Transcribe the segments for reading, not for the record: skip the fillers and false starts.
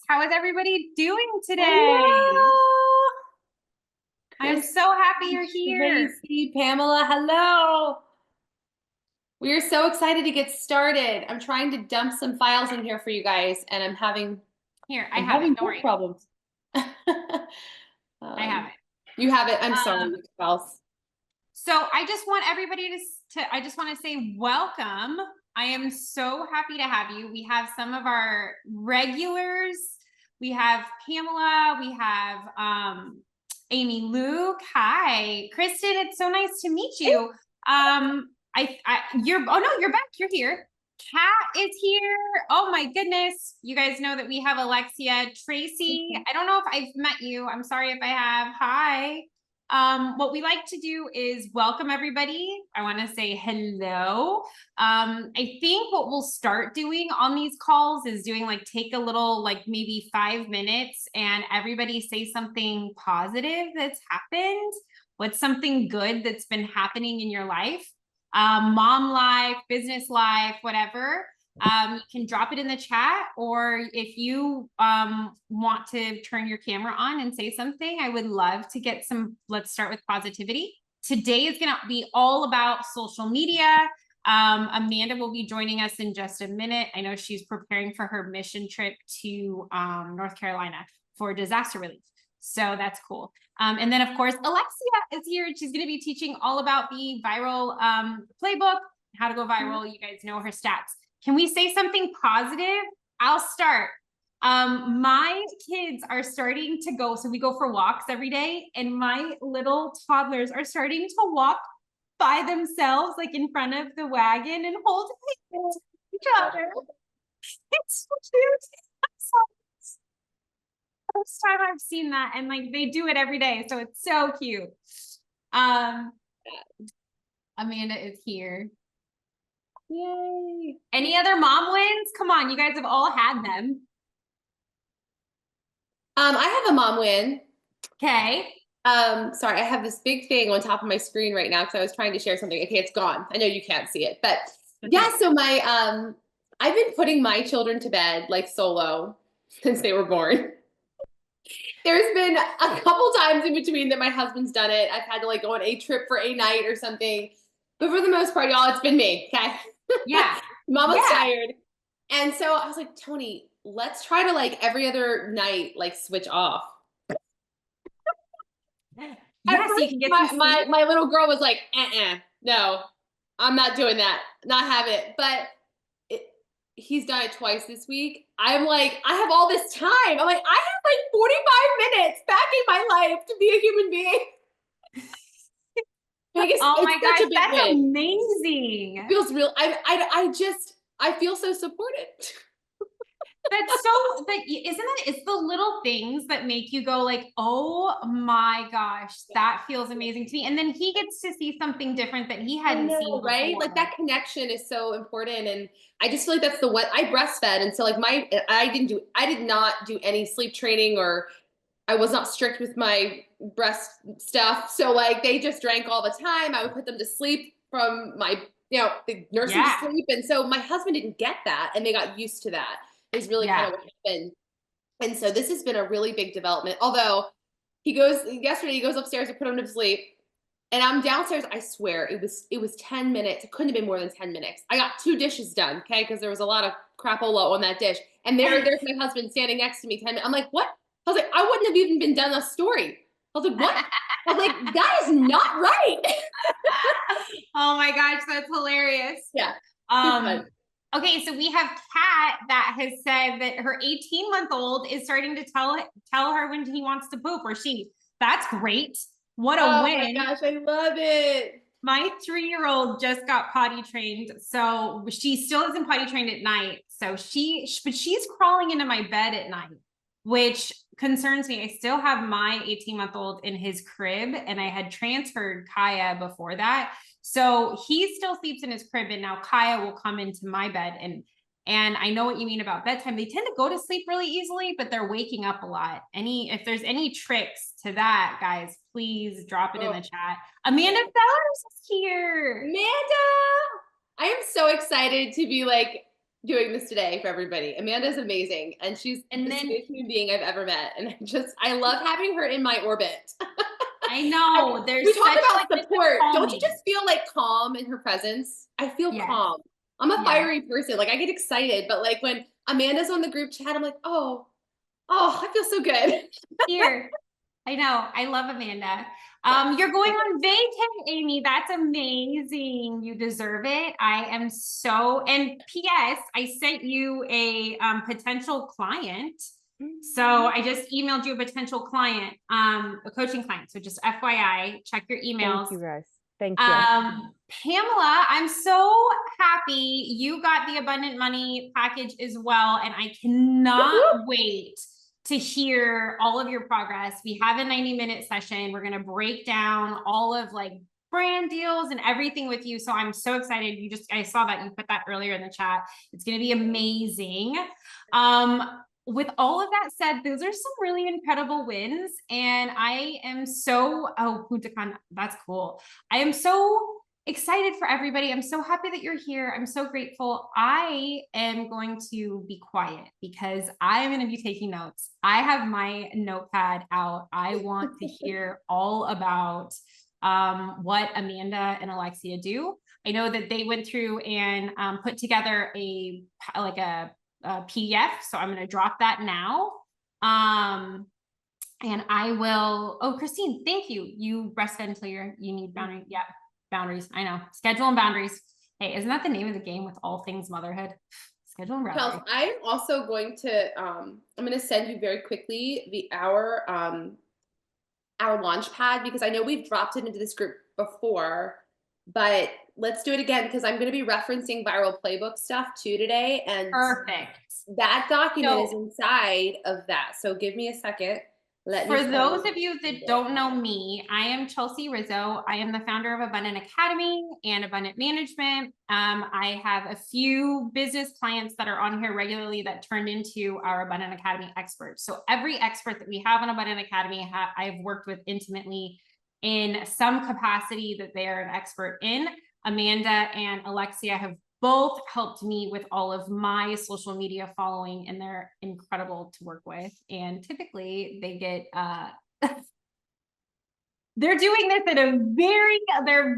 How is everybody doing today? Hello. I'm so happy you're here. Tracy, Pamela, hello. We are so excited to get started. I'm trying to dump some files in here for you guys, and I'm having Here, I I'm have it. having Don't book worry. problems. I have it. You have it. I'm sorry, files. So I just want everybody I just want to say welcome. I am so happy to have you. We have some of our regulars. We have Pamela. We have Amy Luke. Hi, Kristen. It's so nice to meet you. You're back. You're here. Kat is here. Oh my goodness. You guys know that we have Alexia. Tracy, I don't know if I've met you. I'm sorry if I have. Hi. What we like to do is welcome everybody. I want to say hello. I think what we'll start doing on these calls is doing like take a little, like maybe 5 minutes and everybody say something positive that's happened. What's something good that's been happening in your life? Mom life, business life, whatever. You can drop it in the chat, or if you want to turn your camera on and say something, I would love to get some. Let's start with positivity. Today is going to be all about social media. Amanda will be joining us in just a minute. I know she's preparing for her mission trip to North Carolina for disaster relief. So that's cool. And then, of course, Alexia is here, and she's going to be teaching all about the viral playbook, how to go viral. You guys know her stats. Can we say something positive? I'll start. My kids are starting to go, so we go for walks every day, and my little toddlers are starting to walk by themselves, like in front of the wagon and hold each other. It's so cute. First time I've seen that, and like they do it every day, so it's so cute. Amanda is here. Yay. Any other mom wins? Come on, you guys have all had them. I have a mom win. Okay. Sorry, I have this big thing on top of my screen right now because I was trying to share something. Okay, it's gone. I know you can't see it, but yeah, so my I've been putting my children to bed like solo since they were born. There's been a couple times in between that my husband's done it. I've had to like go on a trip for a night or something. But for the most part, y'all, it's been me. Okay. Yeah. Mama's tired. And so I was like, Tony, let's try to like every other night, like switch off. Yeah, so you can get my little girl was like, no, I'm not doing that. Not having it. But he's done it twice this week. I'm like, I have all this time. I'm like, I have like 45 minutes back in my life to be a human being. Oh my gosh, that's amazing. It feels real. I feel so supported. That's so, but isn't it? It's the little things that make you go like, oh my gosh, that feels amazing to me. And then he gets to see something different that he hadn't seen before. Right? Like that connection is so important. And I just feel like that's the one I breastfed. And so like I did not do any sleep training, or I was not strict with my breast stuff. So like they just drank all the time. I would put them to sleep from my, the nursing sleep. And so my husband didn't get that, and they got used to that. Is really kind of what happened. And so this has been a really big development. Although yesterday he goes upstairs to put him to sleep, and I'm downstairs. I swear it was 10 minutes. It couldn't have been more than 10 minutes. I got 2 dishes done, okay? Because there was a lot of crapola on that dish. And there's my husband standing next to me 10 minutes. I'm like, what? I was like, I wouldn't have even been done a story. I was like, what? I was like, that is not right. Oh my gosh, that's hilarious. Yeah. Okay, so we have Kat that has said that her 18-month-old is starting to tell her when he wants to poop, or she. That's great. What a win. Oh my gosh, I love it. My 3-year-old just got potty trained, so she still isn't potty trained at night. So but she's crawling into my bed at night, which concerns me. I still have my 18-month-old in his crib, and I had transferred Kaya before that. So he still sleeps in his crib, and now Kaya will come into my bed. And I know what you mean about bedtime. They tend to go to sleep really easily, but they're waking up a lot. If there's any tricks to that, guys, please drop it in the chat. Amanda Fellers is here. Amanda! I am so excited to be like doing this today for everybody. Amanda's amazing, and she's And the then sweetest human being I've ever met. And I love having her in my orbit. I know We there's talk such about like just a support. Don't you calming. just feel like calm in her presence? I feel Yes. calm. I'm a Yes. fiery person. Like I get excited, but like when Amanda's on the group chat, I'm like, oh, I feel so good. Here. I know. I love Amanda. You're going on vacay, Amy. That's amazing. You deserve it. I am so, and PS, I sent you a potential client. So I just emailed you a potential client, a coaching client. So just FYI, check your emails. Thank you guys. Thank you. Pamela, I'm so happy you got the abundant money package as well. And I cannot wait to hear all of your progress. We have a 90-minute session. We're going to break down all of like brand deals and everything with you. So I'm so excited. I saw that you put that earlier in the chat. It's going to be amazing. With all of that said, those are some really incredible wins. And I am so, that's cool. I am so excited for everybody. I'm so happy that you're here. I'm so grateful. I am going to be quiet because I am going to be taking notes. I have my notepad out. I want to hear all about what Amanda and Alexia do. I know that they went through and put together a PDF. So I'm going to drop that now. And I will, Christine, thank you. You breastfed until you need boundaries. Yeah. Boundaries. I know. Schedule and boundaries. Hey, isn't that the name of the game with all things motherhood? Schedule and boundaries. Chelsea, I'm also going to, I'm going to send you very quickly our launch pad, because I know we've dropped it into this group before, but let's do it again because I'm going to be referencing viral playbook stuff too today. And perfect. That document is inside of that. So give me a second. For those of you that don't know me, I am Chelsea Rizzo. I am the founder of Abundant Academy and Abundant Management. I have a few business clients that are on here regularly that turned into our Abundant Academy experts. So every expert that we have on Abundant Academy, I've worked with intimately in some capacity that they are an expert in. Amanda and Alexia have both helped me with all of my social media following, and they're incredible to work with. And typically they get, they're doing this at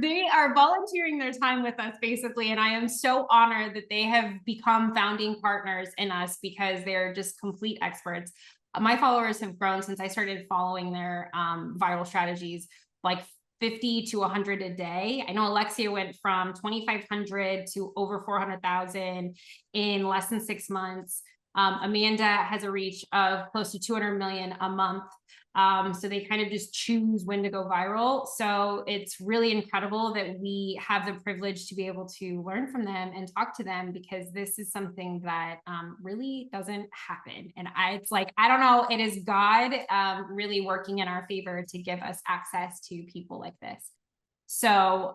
they are volunteering their time with us basically. And I am so honored that they have become founding partners in us because they're just complete experts. My followers have grown since I started following their viral strategies, like 50 to 100 a day. I know Alexia went from 2,500 to over 400,000 in less than 6 months. Amanda has a reach of close to 200 million a month. So they kind of just choose when to go viral. So it's really incredible that we have the privilege to be able to learn from them and talk to them, because this is something that really doesn't happen. And it's like, I don't know, it is God really working in our favor to give us access to people like this. So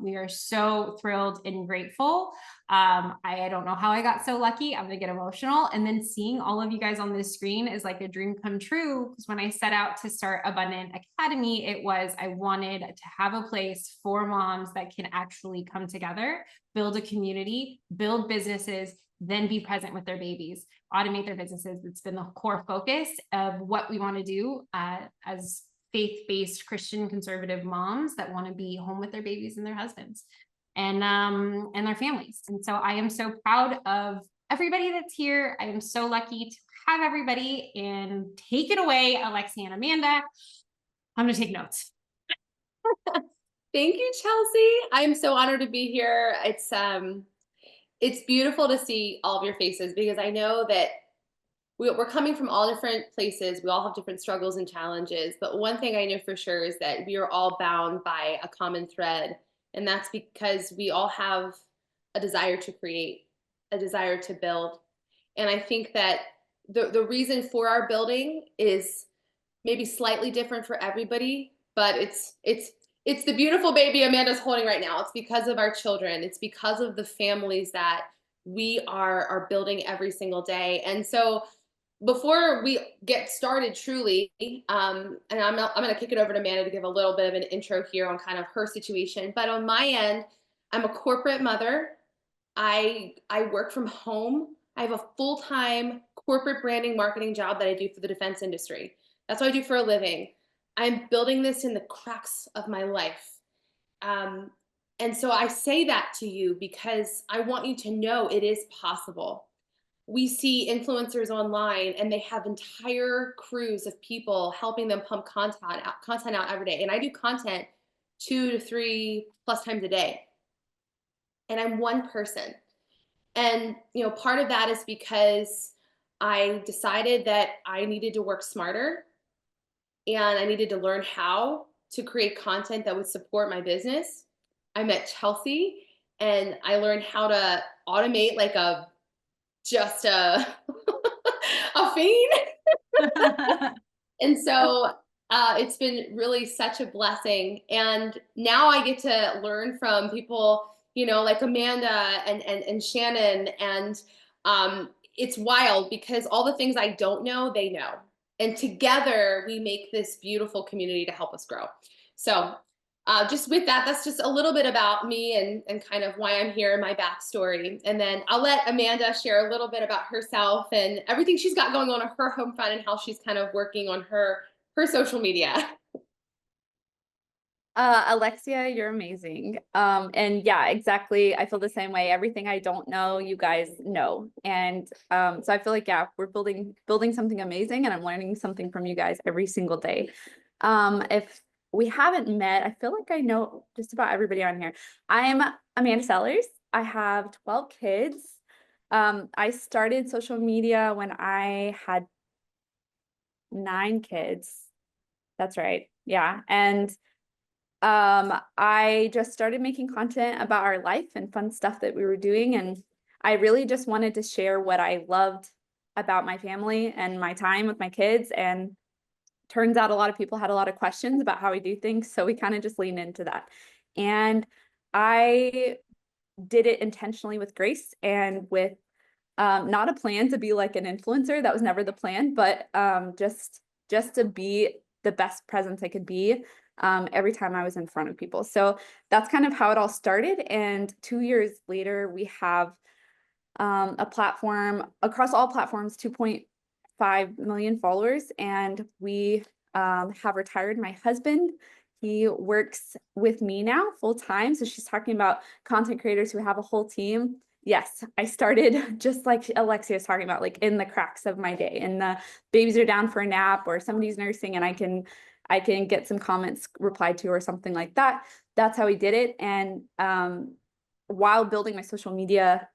we are so thrilled and grateful. I don't know how I got so lucky. I'm gonna get emotional. And then seeing all of you guys on this screen is like a dream come true. Because when I set out to start Abundant Academy, I wanted to have a place for moms that can actually come together, build a community, build businesses, then be present with their babies, automate their businesses. It's been the core focus of what we want to do as faith-based Christian conservative moms that want to be home with their babies and their husbands and their families. And so I am so proud of everybody that's here. I am so lucky to have everybody, and take it away, Alexia and Amanda. I'm going to take notes. Thank you, Chelsea. I'm so honored to be here. It's beautiful to see all of your faces, because I know that we're coming from all different places. We all have different struggles and challenges. But one thing I know for sure is that we are all bound by a common thread. And that's because we all have a desire to create, a desire to build. And I think that the reason for our building is maybe slightly different for everybody, but it's the beautiful baby Amanda's holding right now. It's because of our children. It's because of the families that we are building every single day. And so before we get started truly, and I'm going to kick it over to Amanda to give a little bit of an intro here on kind of her situation. But on my end, I'm a corporate mother. I work from home. I have a full-time corporate branding marketing job that I do for the defense industry. That's what I do for a living. I'm building this in the cracks of my life. Um, and so I say that to you because I want you to know it is possible. We see influencers online and they have entire crews of people helping them pump content out every day. And I do content 2 to 3 plus times a day. And I'm one person. And part of that is because I decided that I needed to work smarter and I needed to learn how to create content that would support my business. I met Chelsea and I learned how to automate like a just a a fiend. And so it's been really such a blessing. And now I get to learn from people, like Amanda and Shannon. And it's wild because all the things I don't know, they know. And together we make this beautiful community to help us grow. So just with that, that's just a little bit about me and kind of why I'm here, my backstory. And then I'll let Amanda share a little bit about herself and everything she's got going on her home front and how she's kind of working on her social media. Alexia, you're amazing. And yeah, exactly. I feel the same way. Everything I don't know, you guys know. And so I feel like, yeah, we're building something amazing and I'm learning something from you guys every single day. If we haven't met, I feel like I know just about everybody on here. I'm Amanda Sellers. I have 12 kids. I started social media when I had 9 kids. That's right. Yeah. And I just started making content about our life and fun stuff that we were doing. And I really just wanted to share what I loved about my family and my time with my kids. And turns out a lot of people had a lot of questions about how we do things. So we kind of just leaned into that. And I did it intentionally with grace and with not a plan to be like an influencer. That was never the plan, but just to be the best presence I could be every time I was in front of people. So that's kind of how it all started. And 2 years later, we have a platform across all platforms, 2.5 million followers. And we have retired my husband. He works with me now full time. So she's talking about content creators who have a whole team. Yes, I started just like Alexia was talking about, like in the cracks of my day, and the babies are down for a nap or somebody's nursing and I can get some comments replied to or something like that. That's how we did it. And while building my social media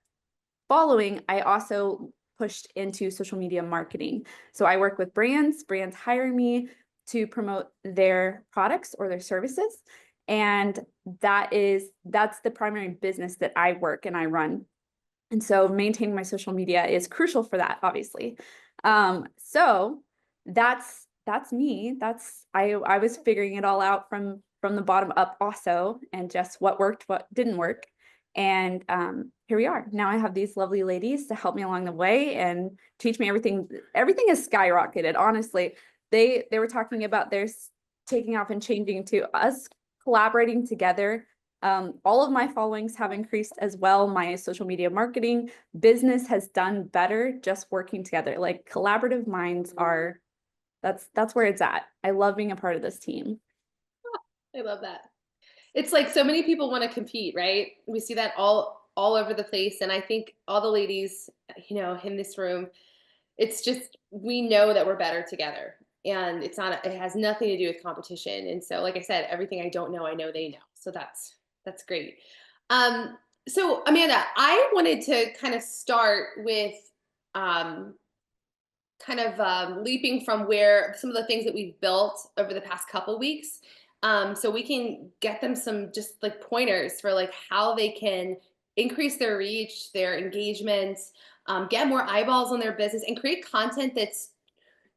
following, I also pushed into social media marketing. So I work with brands hire me to promote their products or their services. And that's the primary business that I work and I run. And so maintaining my social media is crucial for that, obviously. So that's me. I was figuring it all out from the bottom up also, and just what worked, what didn't work. And here we are. Now I have these lovely ladies to help me along the way and teach me everything. Everything has skyrocketed, honestly. They were talking about theirs taking off and changing to us collaborating together. All of my followings have increased as well. My social media marketing business has done better just working together. Like collaborative minds are, that's where it's at. I love being a part of this team. I love that. It's like so many people want to compete, right? We see that all over the place. And I think all the ladies, in this room, it's just we know that we're better together. And it has nothing to do with competition. And so, like I said, everything I don't know, I know they know. So that's great. So Amanda, I wanted to kind of start with leaping from where some of the things that we've built over the past couple weeks, so we can get them some just like pointers for like how they can increase their reach, their engagement, get more eyeballs on their business, and create content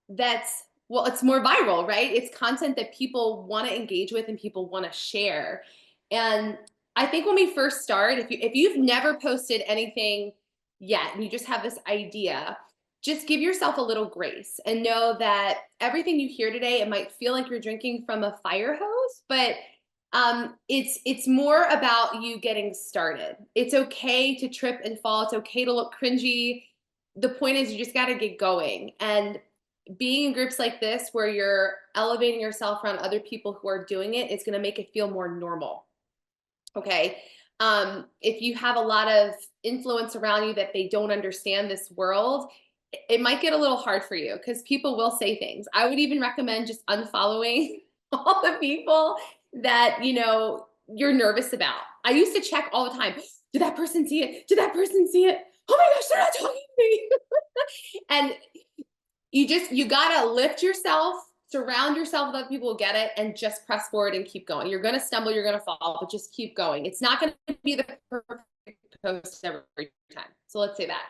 that's well, it's more viral, right? It's content that people want to engage with and people want to share. And I think when we first start, if you've never posted anything yet and you just have this idea, just give yourself a little grace and know that everything you hear today, it might feel like you're drinking from a fire hose, but It's more about you getting started. It's okay to trip and fall. It's okay to look cringy. The point is you just got to get going. And being in groups like this where you're elevating yourself around other people who are doing it, it's going to make it feel more normal. Okay. If you have a lot of influence around you that they don't understand this world, it might get a little hard for you because people will say things. I would even recommend just unfollowing all the people that, you know, you're nervous about. I used to check all the time. Did that person see it? Did that person see it? Oh my gosh, they're not talking to me. And you gotta lift yourself, surround yourself with other people who get it, and just press forward and keep going. You're gonna stumble, you're gonna fall, but just keep going. It's not gonna be the perfect post every time. So let's say that.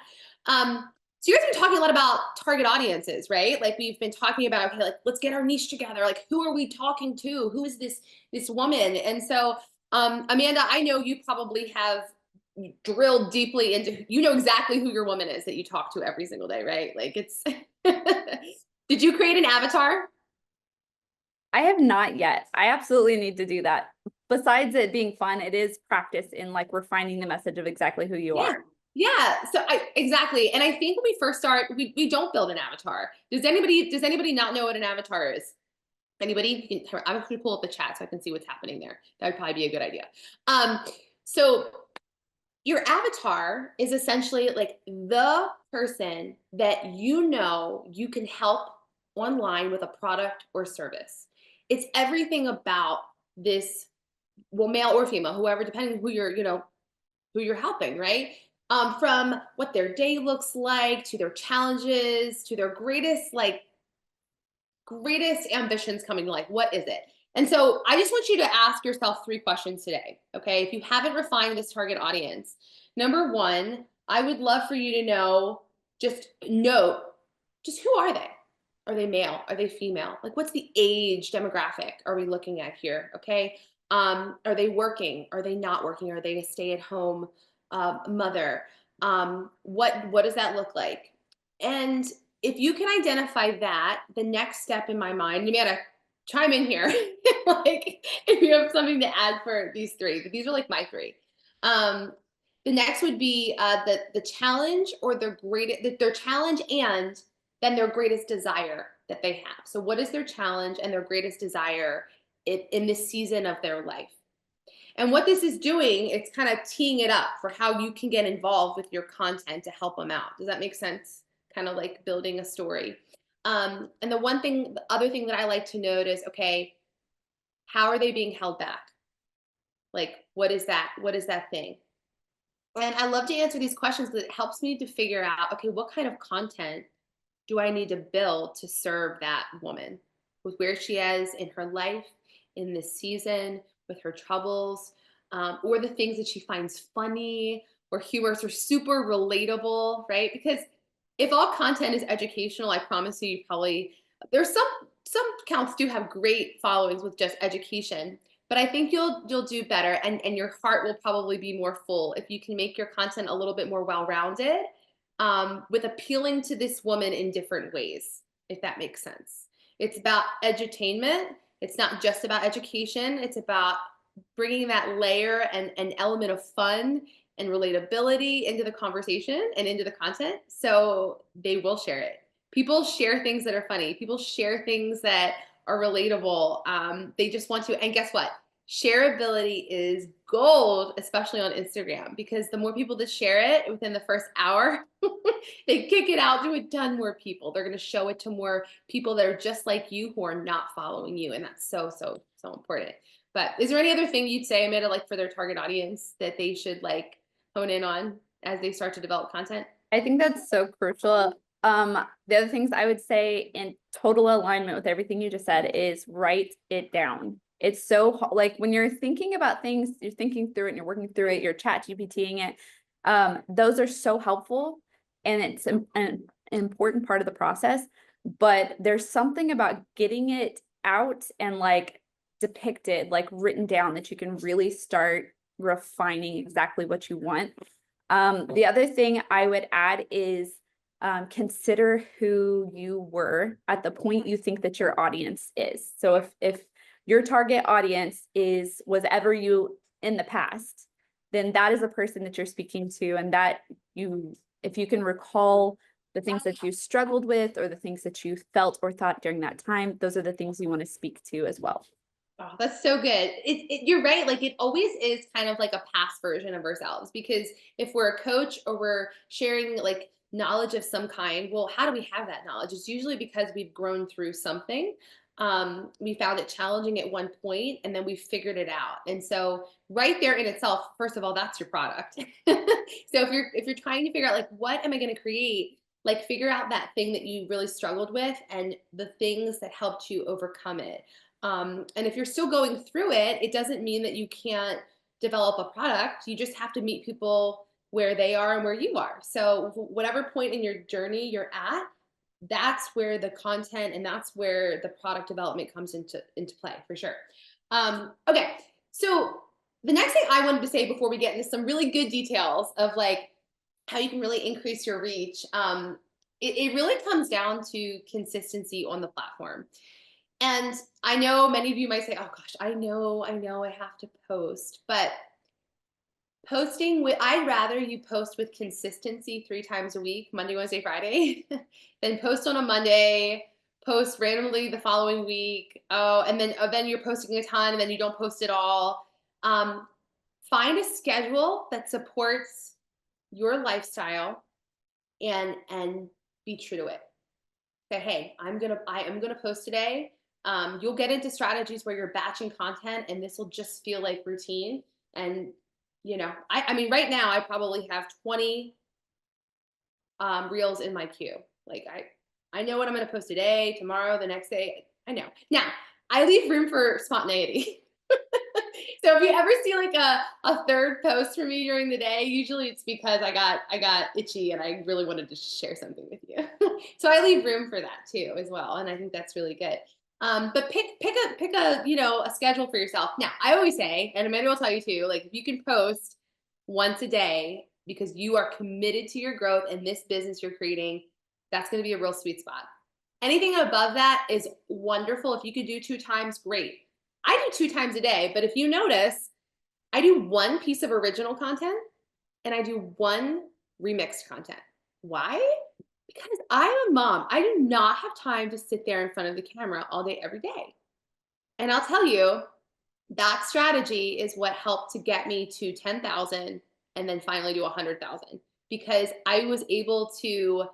So you guys have been talking a lot about target audiences, right? Like we've been talking about, okay, like let's get our niche together. Like who are we talking to? Who is this woman? And so Amanda, I know you probably have drilled deeply into, you know exactly who your woman is that you talk to every single day, right? Like it's Did you create an avatar? I have not yet. I absolutely need to do that. Besides it being fun, it is practice in like refining the message of exactly who you are. Yeah. So exactly. And I think when we first start, we don't build an avatar. Does anybody not know what an avatar is? Anybody? I'm going to pull up the chat so I can see what's happening there. That would probably be a good idea. So your avatar is essentially like the person that you know you can help online with a product or service. It's everything about this, well, male or female, whoever, depending on who you're, you know, who you're helping, right? From what their day looks like, to their challenges, to their greatest ambitions coming to life. What is it? And so I just want you to ask yourself 3 questions today. Okay. If you haven't refined this target audience, number 1, I would love for you to know, just note, just who are they? Are they male? Are they female? Like what's the age demographic are we looking at here? Okay. Are they working? Are they not working? Are they a stay-at-home mother? What does that look like? And if you can identify that, the next step in my mind, you gotta chime in here, like if you have something to add for these 3, but these are like my 3. The next would be the challenge or their challenge and then their greatest desire that they have. So what is their challenge and their greatest desire in this season of their life? And what this is doing, it's kind of teeing it up for how you can get involved with your content to help them out. Does that make sense? Kind of like building a story. And the other thing that I like to note is, okay, how are they being held back? Like, what is that? What is that thing? And I love to answer these questions because it helps me to figure out, okay, what kind of content do I need to build to serve that woman with where she is in her life, in this season, with her troubles, or the things that she finds funny or humorous or super relatable, right? Because if all content is educational, I promise you, there's some accounts do have great followings with just education, but I think you'll do better, and your heart will probably be more full if you can make your content a little bit more well-rounded, with appealing to this woman in different ways, if that makes sense. It's about edutainment. It's not just about education. It's about bringing that layer and an element of fun and relatability into the conversation and into the content, so they will share it. People share things that are funny. People share things that are relatable. They just want to, and guess what? Shareability is gold, especially on Instagram, because the more people that share it within the first hour, they kick it out to a ton more people. They're going to show it to more people that are just like you who are not following you. And that's so, so, so important. But is there any other thing you'd say, Amanda, like for their target audience that they should like hone in on as they start to develop content? I think that's so crucial. The other things I would say in total alignment with everything you just said is write it down. It's so like when you're thinking about things, you're thinking through it and you're working through it, you're chat GPTing it. Those are so helpful and it's an important part of the process, but there's something about getting it out and like depicted, like written down, that you can really start refining exactly what you want. The other thing I would add is consider who you were at the point you think that your audience is. So if your target audience was ever you in the past, then that is a person that you're speaking to, and that if you can recall the things that you struggled with or the things that you felt or thought during that time, those are the things you want to speak to as well. Oh, that's so good. You're right. Like it always is kind of like a past version of ourselves, because if we're a coach or we're sharing like knowledge of some kind, well, how do we have that knowledge? It's usually because we've grown through something. We found it challenging at one point and then we figured it out. And so right there in itself, first of all, that's your product. So if you're trying to figure out like, what am I going to create? Like figure out that thing that you really struggled with and the things that helped you overcome it. And if you're still going through it, it doesn't mean that you can't develop a product. You just have to meet people where they are and where you are. So whatever point in your journey you're at, that's where the content and that's where the product development comes into play for sure. Okay, so the next thing I wanted to say before we get into some really good details of like how you can really increase your reach, it really comes down to consistency on the platform. And I know many of you might say, oh gosh, I know I have to post, but I'd rather you post with consistency 3 times a week, Monday, Wednesday, Friday, than post on a Monday, post randomly the following week. Oh, and then you're posting a ton and then you don't post at all. Find a schedule that supports your lifestyle and be true to it. Say, hey, I am gonna post today. You'll get into strategies where you're batching content and this will just feel like routine. And, you know, I mean, right now I probably have 20 reels in my queue. Like I know what I'm going to post today, tomorrow, the next day. I know. Now I leave room for spontaneity. So if you ever see like a third post from me during the day, usually it's because I got itchy and I really wanted to share something with you. So I leave room for that too as well. And I think that's really good. But pick a, you know, a schedule for yourself. Now I always say, and Amanda will tell you too, like if you can post once a day because you are committed to your growth and this business you're creating, that's going to be a real sweet spot. Anything above that is wonderful. If you could do 2 times, great. I do 2 times a day, but if you notice, I do 1 piece of original content and I do 1 remixed content. Why? Because I'm a mom. I do not have time to sit there in front of the camera all day, every day. And I'll tell you, that strategy is what helped to get me to 10,000 and then finally to 100,000, because I was able to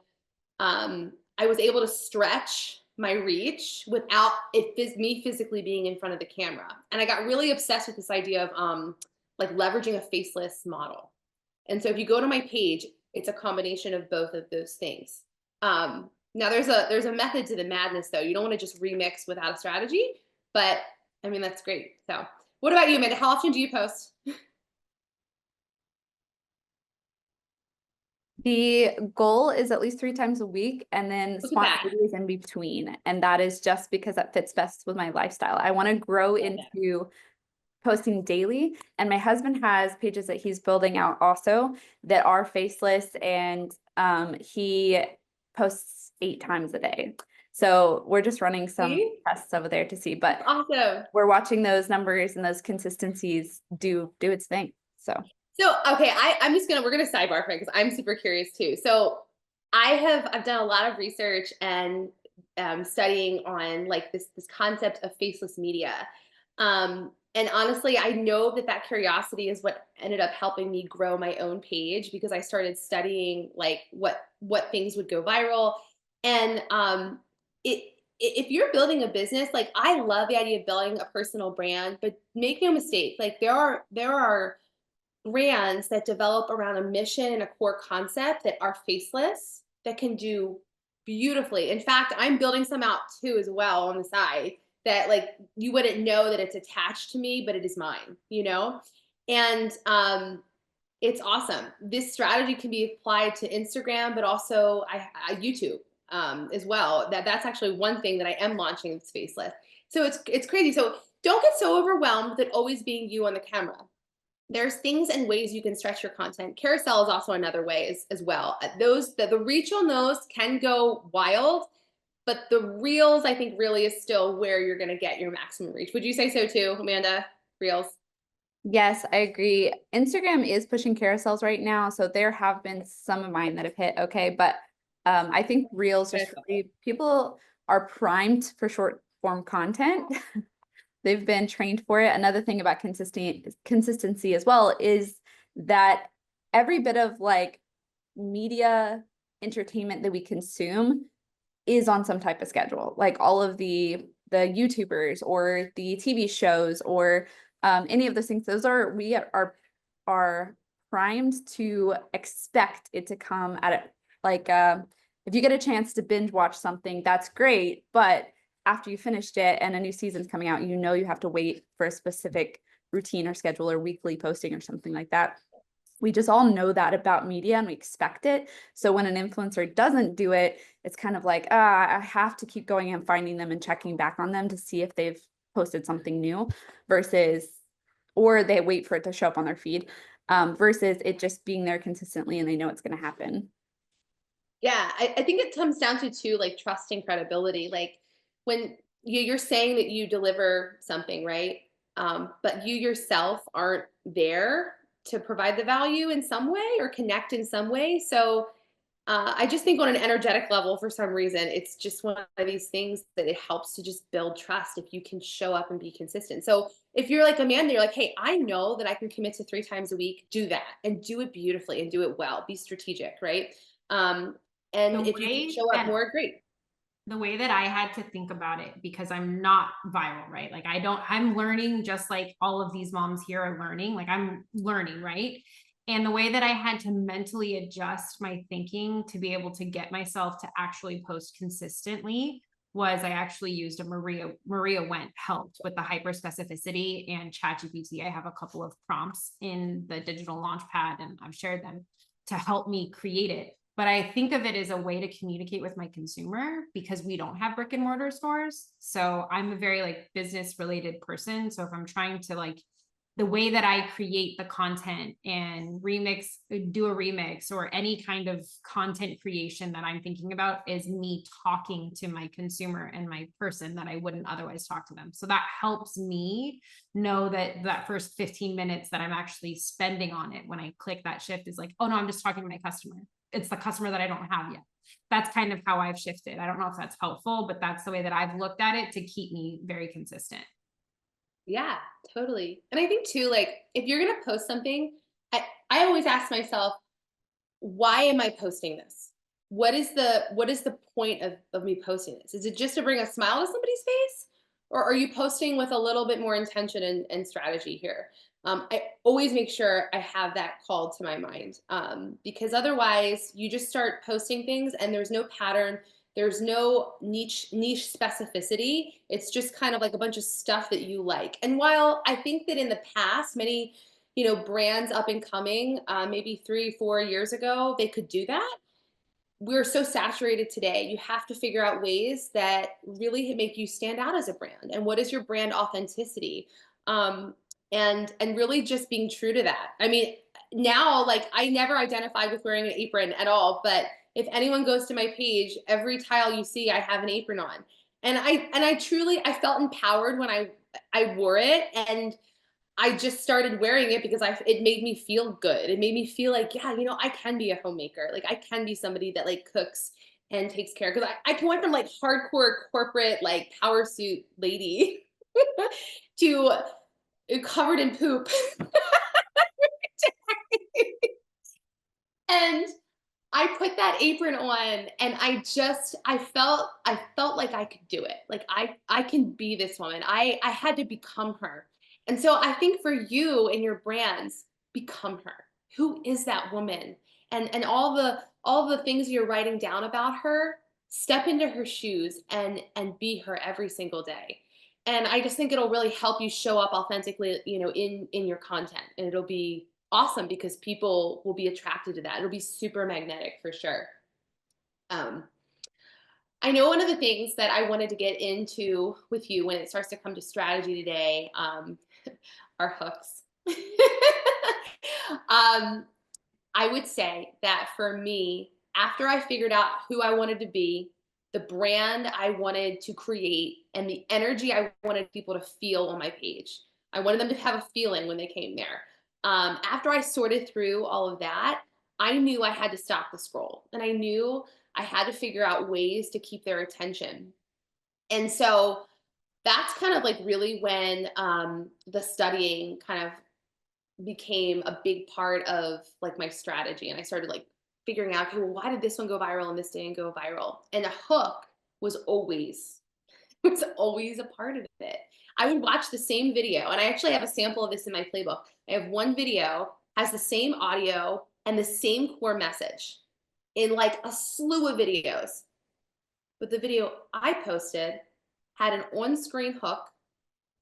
stretch my reach without me physically being in front of the camera. And I got really obsessed with this idea of like leveraging a faceless model. And so if you go to my page, it's a combination of both of those things. Now there's a method to the madness though. You don't want to just remix without a strategy, but I mean, that's great. So what about you, Amanda? How often do you post? The goal is at least 3 times a week, and then spontaneity is in between. And that is just because that fits best with my lifestyle. I want to grow into posting daily. And my husband has pages that he's building out also that are faceless, and he posts 8 times a day. So we're just running some tests over there to see, but awesome. We're watching those numbers and those consistencies do its thing. So okay, we're gonna sidebar for it because I'm super curious too. So I've done a lot of research and studying on like this concept of faceless media. And honestly, I know that curiosity is what ended up helping me grow my own page, because I started studying like what things would go viral. And if you're building a business, like I love the idea of building a personal brand, but make no mistake, like there are brands that develop around a mission and a core concept that are faceless that can do beautifully. In fact, I'm building some out too as well on the side that like you wouldn't know that it's attached to me, but it is mine, you know? And it's awesome. This strategy can be applied to Instagram, but also YouTube as well. That's actually one thing that I am launching that's faceless. So it's crazy. So don't get so overwhelmed with it always being you on the camera. There's things and ways you can stretch your content. Carousel is also another way as well. The reach on those can go wild, but the reels, I think, really is still where you're going to get your maximum reach. Would you say so too, Amanda? Reels? Yes, I agree. Instagram is pushing carousels right now, so there have been some of mine that have hit okay, but I think Reels just really, people are primed for short form content. They've been trained for it. Another thing about consistency as well is that every bit of like media entertainment that we consume is on some type of schedule. Like all of the YouTubers or the TV shows or any of those things, those are, we are primed to expect it to come at it. Like if you get a chance to binge watch something, that's great, but after you finished it and a new season's coming out, you know you have to wait for a specific routine or schedule or weekly posting or something like that. We just all know that about media and we expect it. So when an influencer doesn't do it, it's kind of like, I have to keep going and finding them and checking back on them to see if they've posted something new versus, or they wait for it to show up on their feed versus it just being there consistently and they know it's going to happen. Yeah, I think it comes down to too, like trust and credibility. Like when you're saying that you deliver something, right? But you yourself aren't there to provide the value in some way or connect in some way. So I just think on an energetic level, for some reason, it's just one of these things that it helps to just build trust if you can show up and be consistent. So if you're like Amanda, you're like, hey, I know that I can commit to 3 times a week, do that and do it beautifully and do it well, be strategic, right? And The if you can way show up that more, great. the way that I had to think about it, because I'm not viral, right? Like I'm learning just like all of these moms here are learning, like I'm learning, right? And the way that I had to mentally adjust my thinking to be able to get myself to actually post consistently was I actually used a Maria Went helped with the hyper specificity and ChatGPT. I have a couple of prompts in the digital launch pad and I've shared them to help me create it. But I think of it as a way to communicate with my consumer because we don't have brick and mortar stores. So I'm a very like business related person. So if I'm trying to like the way that I create the content and do a remix or any kind of content creation that I'm thinking about is me talking to my consumer and my person that I wouldn't otherwise talk to them. So that helps me know that that first 15 minutes that I'm actually spending on it when I click that shift is like, oh no, I'm just talking to my customer. It's the customer that I don't have yet. That's kind of how I've shifted. I don't know if that's helpful, but that's the way that I've looked at it to keep me very consistent. Yeah, totally. And I think too, like if you're gonna post something, I always ask myself, why am I posting this? What is the point of me posting this? Is it just to bring a smile to somebody's face? Or are you posting with a little bit more intention and strategy here? I always make sure I have that called to my mind because otherwise you just start posting things and there's no pattern, there's no niche specificity. It's just kind of like a bunch of stuff that you like. And while I think that in the past, many brands up and coming, maybe 3-4 years ago, they could do that. We're so saturated today. You have to figure out ways that really make you stand out as a brand. And what is your brand authenticity? And really just being true to that. I mean, now like I never identified with wearing an apron at all, but if anyone goes to my page, every tile you see, I have an apron on. And I truly I felt empowered when I wore it. And I just started wearing it because it made me feel good. It made me feel like, yeah, I can be a homemaker. Like I can be somebody that like cooks and takes care. Cause I went from like hardcore corporate, like power suit lady to covered in poop. And I put that apron on and I felt like I could do it. Like I can be this woman. I had to become her. And so I think for you and your brands, become her. Who is that woman? And all the things you're writing down about her, step into her shoes and be her every single day. And I just think it'll really help you show up authentically, in your content. And it'll be awesome because people will be attracted to that. It'll be super magnetic for sure. Um, I know one of the things that I wanted to get into with you when it starts to come to strategy today are hooks. I would say that for me, after I figured out who I wanted to be, the brand I wanted to create, and the energy I wanted people to feel on my page. I wanted them to have a feeling when they came there. After I sorted through all of that, I knew I had to stop the scroll, and I knew I had to figure out ways to keep their attention. And so that's kind of like really when the studying kind of became a big part of like my strategy. And I started like figuring out, okay, well, why did this one go viral and this didn't go viral? And a hook was always a part of it. I would watch the same video, and I actually have a sample of this in my playbook. I have one video, has the same audio and the same core message in like a slew of videos. But the video I posted had an on-screen hook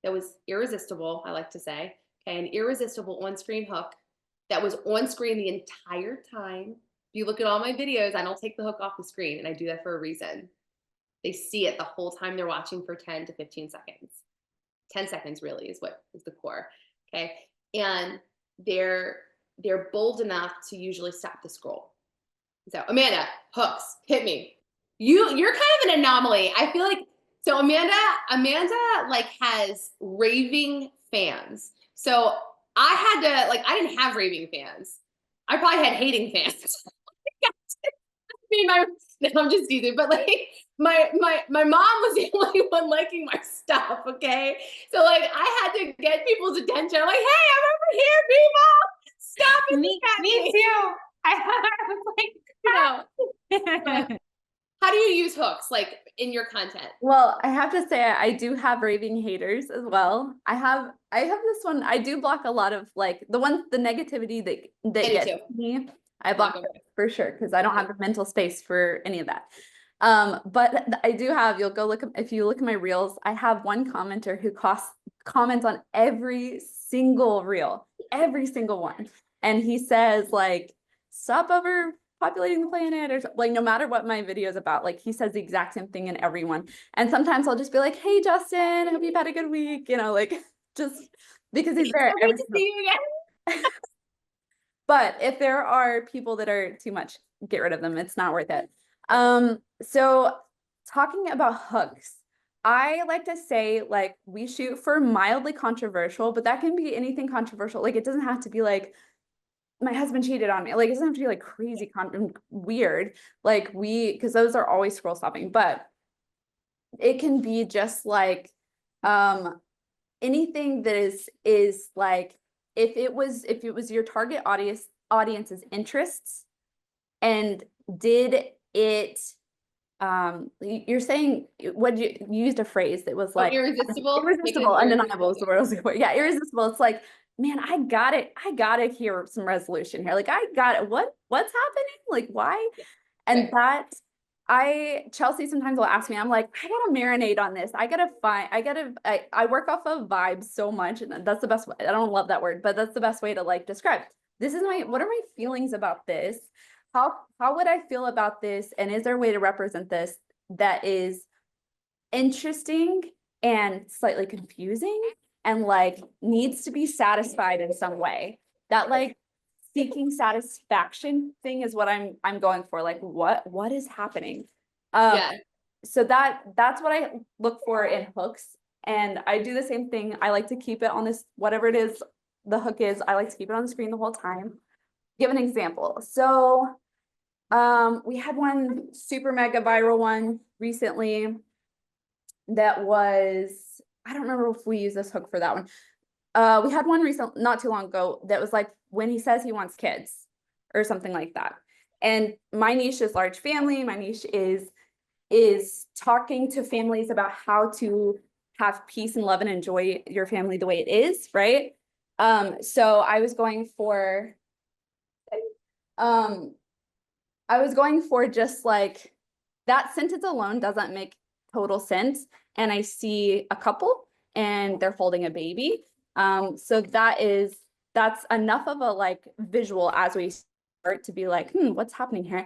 that was irresistible, I like to say, okay, an irresistible on-screen hook that was on screen the entire time. If you look at all my videos, I don't take the hook off the screen, and I do that for a reason. They see it the whole time they're watching for 10 to 15 seconds. 10 seconds really is what is the core, okay? And they're bold enough to usually stop the scroll. So Amanda, hooks, hit me. You're kind of an anomaly. I feel like, so Amanda like has raving fans. So I had to, like, I didn't have raving fans. I probably had hating fans. No, I'm just teasing, but like my mom was the only one liking my stuff, okay? So like I had to get people's attention. I'm like, hey, I'm over here, people. Stop and look at Me too. I was like, But how do you use hooks like in your content? Well, I have to say I do have raving haters as well. I have this one. I do block a lot of like the negativity that gets me. I block it for sure because I don't have the mental space for any of that. But I do have, you'll go look, if you look at my reels, I have one commenter who comments on every single reel, every single one. And he says like, stop overpopulating the planet, or like, no matter what my video is about, like he says the exact same thing in every one. And sometimes I'll just be like, hey, Justin, I hope you've had a good week. You know, like just because he's there. Great to see you again. But if there are people that are too much, get rid of them. It's not worth it. So talking about hooks, I like to say like we shoot for mildly controversial, but that can be anything controversial. Like it doesn't have to be like my husband cheated on me. Like it doesn't have to be like crazy weird. Like because those are always scroll stopping, but it can be just like anything that is like if it was your target audience's interests, and did it you're saying what you used a phrase that was like irresistible, undeniable is the word I was looking for. Yeah, irresistible. It's like, man, I gotta hear some resolution here. Like I got it. What's happening? Like why? And Chelsea sometimes will ask me, I'm like, I gotta marinate on this. I work off of vibes so much. And that's the best way. I don't love that word, but that's the best way to like describe. What are my feelings about this? How would I feel about this? And is there a way to represent this that is interesting and slightly confusing and like needs to be satisfied in some way? That like seeking satisfaction thing is what I'm going for. Like what is happening? So that's what I look for in hooks. And I do the same thing. I like to keep it on this, whatever it is the hook is, I like to keep it on the screen the whole time. Give an example. So we had one super mega viral one recently that was, I don't remember if we used this hook for that one. We had one not too long ago that was like when he says he wants kids or something like that. And my niche is large family. My niche is talking to families about how to have peace and love and enjoy your family the way it is, right? So I was going for just like that sentence alone doesn't make total sense. And I see a couple and they're holding a baby. So that's enough of a like visual as we start to be like, what's happening here?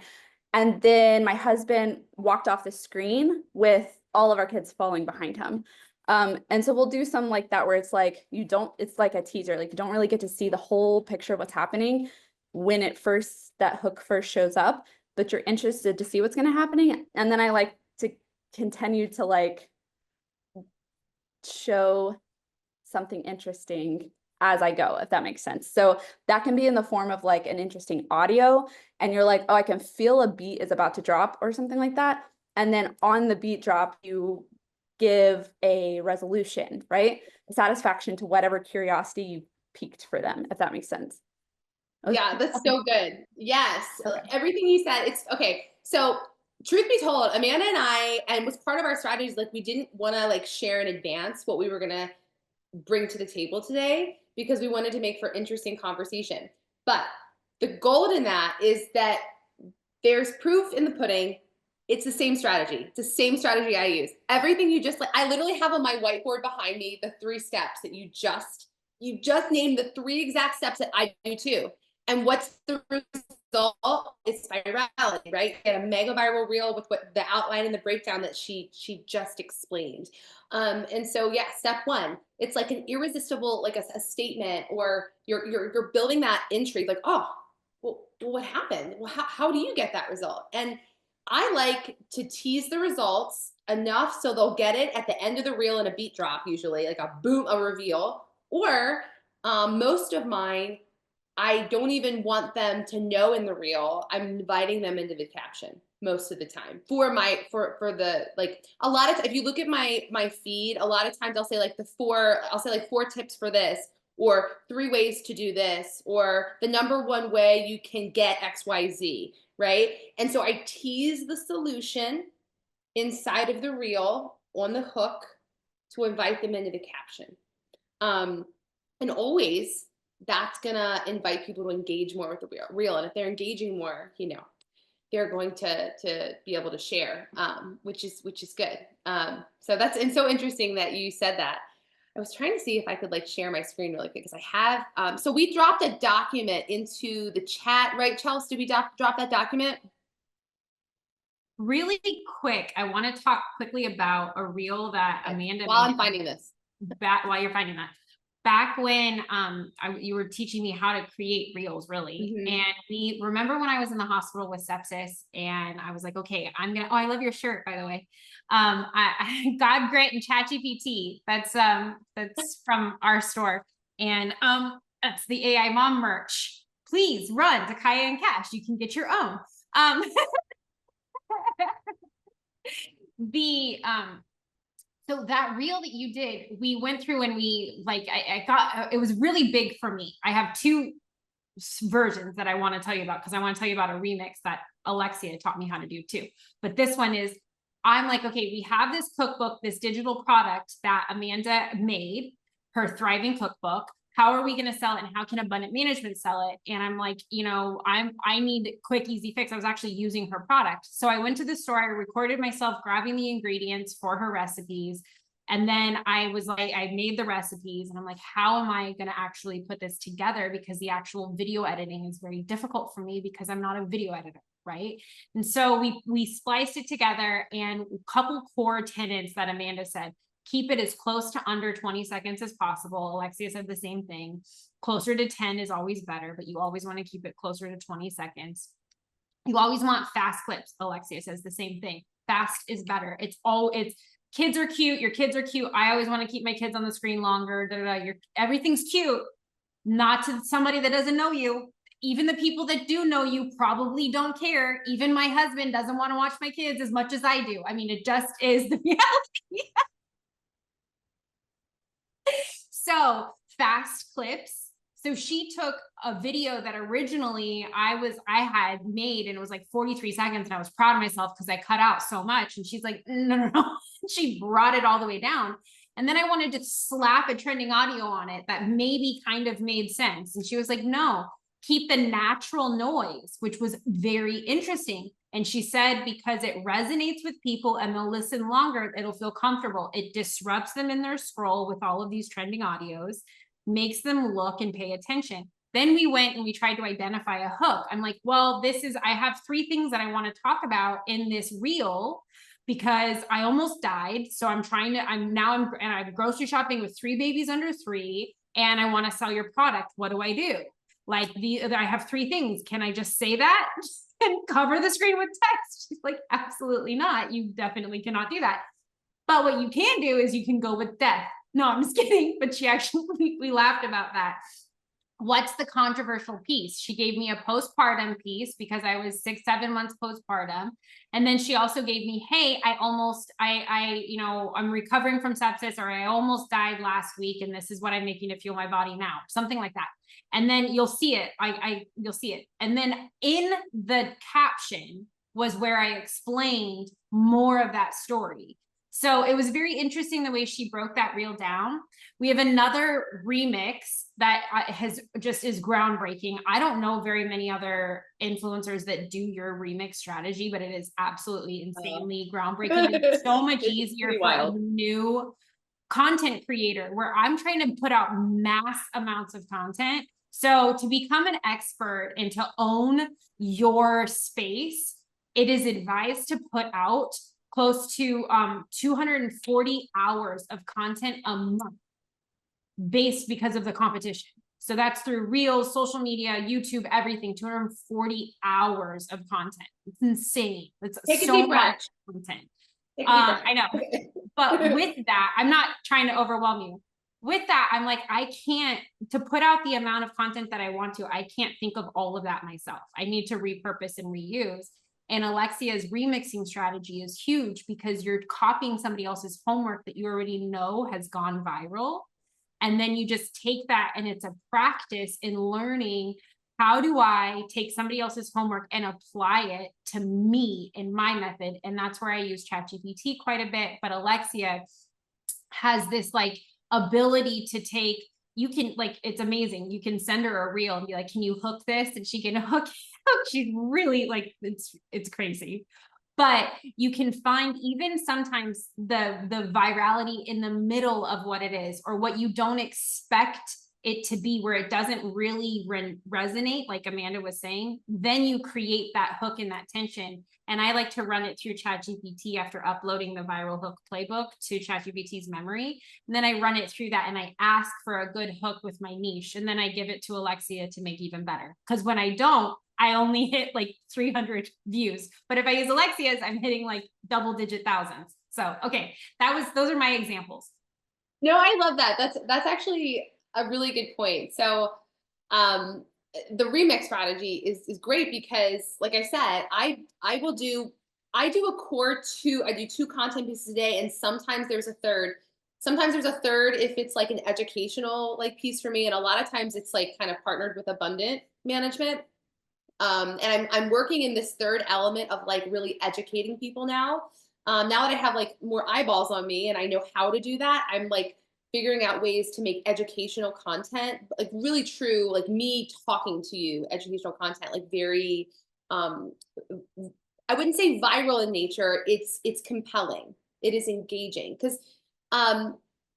And then my husband walked off the screen with all of our kids following behind him. And so we'll do some like that where it's like it's like a teaser, like you don't really get to see the whole picture of what's happening when that hook first shows up, but you're interested to see what's going to happening. And then I like to continue to like show something interesting as I go, if that makes sense. So that can be in the form of like an interesting audio, and you're like, oh, I can feel a beat is about to drop or something like that. And then on the beat drop, you give a resolution, right? Satisfaction to whatever curiosity you piqued for them, if that makes sense. Yeah, that's so good. Yes. Okay. Everything you said, it's okay. So truth be told, Amanda and I, and was part of our strategies, like we didn't want to like share in advance what we were going to bring to the table today because we wanted to make for interesting conversation. But the gold in that is that there's proof in the pudding. It's the same strategy. It's the same strategy I use. Everything you just like, I literally have on my whiteboard behind me the 3 steps that you just named, the 3 exact steps that I do too. And what's the result? It's virality, right? Get a mega viral reel with what the outline and the breakdown that she just explained. And so yeah, step 1, it's like an irresistible, like a statement, or you're building that intrigue, like, oh, well, what happened? Well, how do you get that result? And I like to tease the results enough so they'll get it at the end of the reel in a beat drop, usually like a boom, a reveal. Or most of mine, I don't even want them to know in the reel. I'm inviting them into the caption most of the time for the, like, a lot of, if you look at my feed, a lot of times I'll say like 4 tips for this, or 3 ways to do this, or the number 1 way you can get XYZ, right? And so I tease the solution inside of the reel on the hook to invite them into the caption. And always that's gonna invite people to engage more with the reel. And if they're engaging more, you know, they're going to be able to share, which is good. So that's, and so interesting that you said that. I was trying to see if I could like share my screen really quick because I have, so we dropped a document into the chat, right, Chelsea? Did we drop that document? Really quick, I want to talk quickly about a reel that Amanda While made I'm finding this. while you're finding that. Back when you were teaching me how to create reels, really. Mhm. And we remember when I was in the hospital with sepsis, and I was like, okay, I'm gonna, oh, I love your shirt, by the way. God Grant and ChatGPT. That's from our store. And that's the AI mom merch. Please run to Kaya and Cash. You can get your own. So that reel that you did, we went through and we like, I got, it was really big for me. I have 2 versions that I want to tell you about, because I want to tell you about a remix that Alexia taught me how to do too. But this one is, I'm like, okay, we have this cookbook, this digital product that Amanda made, her Thriving Cookbook. How are we going to sell it, and how can Abundant Management sell it? And I'm like, you know, I need quick, easy fix. I was actually using her product. So I went to the store, I recorded myself grabbing the ingredients for her recipes. And then I was like, I made the recipes, and I'm like, how am I going to actually put this together? Because the actual video editing is very difficult for me because I'm not a video editor. Right. And so we spliced it together, and a couple core tenets that Amanda said. Keep it as close to under 20 seconds as possible. Alexia said the same thing. Closer to 10 is always better, but you always want to keep it closer to 20 seconds. You always want fast clips. Alexia says the same thing. Fast is better. It's kids are cute. Your kids are cute. I always want to keep my kids on the screen longer. Everything's cute. Not to somebody that doesn't know you. Even the people that do know you probably don't care. Even my husband doesn't want to watch my kids as much as I do. I mean, it just is the reality. So fast clips. So she took a video that originally I had made, and it was like 43 seconds, and I was proud of myself because I cut out so much. And she's like, no. She brought it all the way down. And then I wanted to slap a trending audio on it that maybe kind of made sense. And she was like, no, keep the natural noise, which was very interesting. And she said, because it resonates with people and they'll listen longer, it'll feel comfortable. It disrupts them in their scroll with all of these trending audios, makes them look and pay attention. Then we went and we tried to identify a hook. I'm like, well, I have 3 things that I want to talk about in this reel because I almost died. So I'm grocery shopping with 3 babies under 3, and I want to sell your product. What do I do? Like I have 3 things. Can I just say that? and cover the screen with text. She's like, absolutely not. You definitely cannot do that. But what you can do is you can go with death. No, I'm just kidding. But she actually, we laughed about that. What's the controversial piece? She gave me a postpartum piece because I was 6-7 months postpartum. And then she also gave me, hey, I'm recovering from sepsis, or I almost died last week. And this is what I'm making to fuel my body now, something like that. And then you'll see it. You'll see it. And then in the caption was where I explained more of that story. So it was very interesting the way she broke that reel down. We have another remix that is groundbreaking. I don't know very many other influencers that do your remix strategy, but it is absolutely insanely groundbreaking. It's so much easier for a new content creator, where I'm trying to put out mass amounts of content. So to become an expert and to own your space, it is advised to put out close to 240 hours of content a month because of the competition. So that's through Reels, social media, YouTube, everything, 240 hours of content. It's insane. It's so much content. I know. But with that, I'm not trying to overwhelm you. With that, I'm like, to put out the amount of content that I want to, I can't think of all of that myself. I need to repurpose and reuse. And Alexia's remixing strategy is huge because you're copying somebody else's homework that you already know has gone viral. And then you just take that, and it's a practice in learning, how do I take somebody else's homework and apply it to me in my method? And that's where I use ChatGPT quite a bit. But Alexia has this like ability to take, it's amazing. You can send her a reel and be like, can you hook this? And she can hook. She's really like, it's crazy. But you can find even sometimes the virality in the middle of what it is, or what you don't expect it to be, where it doesn't really resonate, like Amanda was saying. Then you create that hook and that tension. And I like to run it through ChatGPT after uploading the viral hook playbook to ChatGPT's memory. And then I run it through that, and I ask for a good hook with my niche. And then I give it to Alexia to make even better. Because when I don't, I only hit like 300 views. But if I use Alexia's, I'm hitting like double-digit thousands. So, okay, those are my examples. No, I love that. That's actually a really good point. So, the remix strategy is great because, like I said, I do two content pieces a day, and sometimes there's a third. Sometimes there's a third if it's like an educational piece for me, and a lot of times it's like kind of partnered with abundant management. And I'm working in this third element of like really educating people now. Now that I have like more eyeballs on me and I know how to do that, I'm like figuring out ways to make educational content, like really true, like me talking to you, educational content, like very, I wouldn't say viral in nature. It's compelling. It is engaging. Because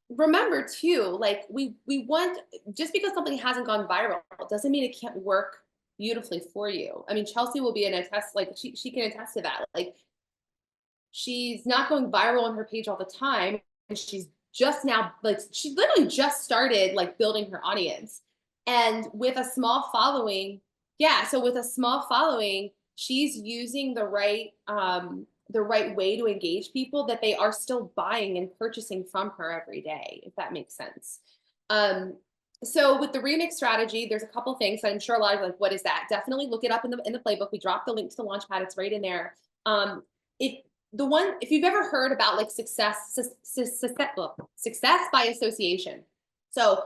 remember too, like we want, just because something hasn't gone viral doesn't mean it can't work beautifully for you. I mean, Chelsea will be an attest, like she can attest to that. Like, she's not going viral on her page all the time, and she's just now, like, she literally just started like building her audience. And with a small following, so with a small following, she's using the right way to engage people, that they are still buying and purchasing from her every day, if that makes sense. So with the remix strategy, there's a couple things. I'm sure a lot of like, what is that? Definitely look it up in the playbook. We dropped the link to the Launchpad. It's right in there. If you've ever heard about like success by association. So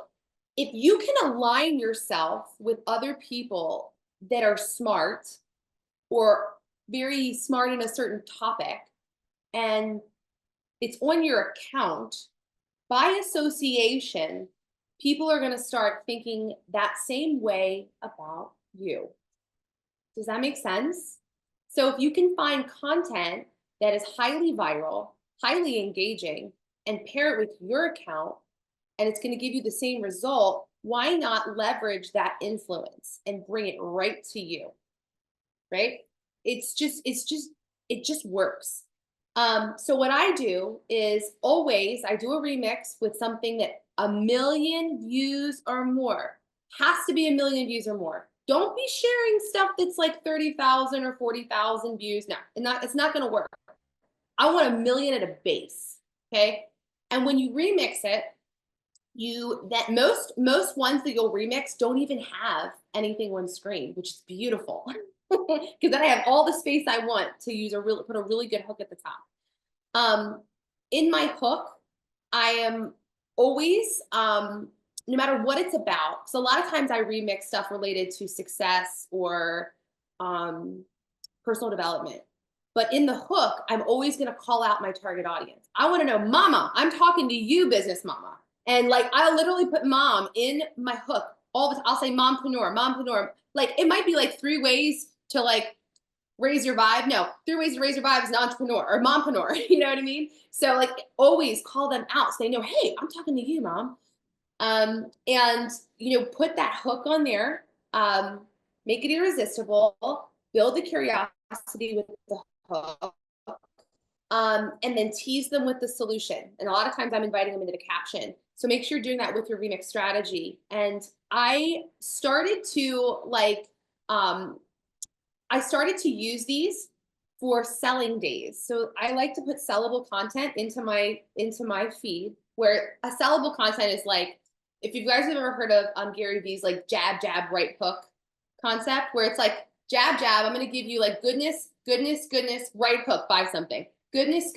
if you can align yourself with other people that are smart, or very smart in a certain topic, and it's on your account, by association, people are going to start thinking that same way about you. Does that make sense? So if you can find content that is highly viral, highly engaging, and pair it with your account, and it's going to give you the same result, why not leverage that influence and bring it right to you? Right? It just works. So what I do is always, I do a remix with something that 1 million views or more, has to be 1 million views or more. Don't be sharing stuff that's like 30,000 or 40,000 views. No, it's not going to work. I want 1 million at a base. Okay. And when you remix it, most ones that you'll remix don't even have anything on screen, which is beautiful. Because then I have all the space I want to put a really good hook at the top. In my hook, I am always, no matter what it's about, so a lot of times I remix stuff related to success or personal development. But in the hook, I'm always going to call out my target audience. I want to know, mama, I'm talking to you, business mama. And like, I'll literally put mom in my hook all the time. I'll say mompreneur. Like, it might be like 3 ways to like raise your vibe. No, 3 ways to raise your vibe is an entrepreneur or mompreneur. You know what I mean? So like, always call them out so they know, hey, I'm talking to you, mom. And put that hook on there, make it irresistible, build the curiosity with the hook, and then tease them with the solution. And a lot of times I'm inviting them into the caption. So make sure you're doing that with your remix strategy. And I started to use these for selling days. So I like to put sellable content into my feed, where a sellable content is like, if you guys have ever heard of Gary Vee's like jab, jab, right hook concept, where it's like jab, jab, I'm going to give you like goodness, right hook, buy something. Goodness,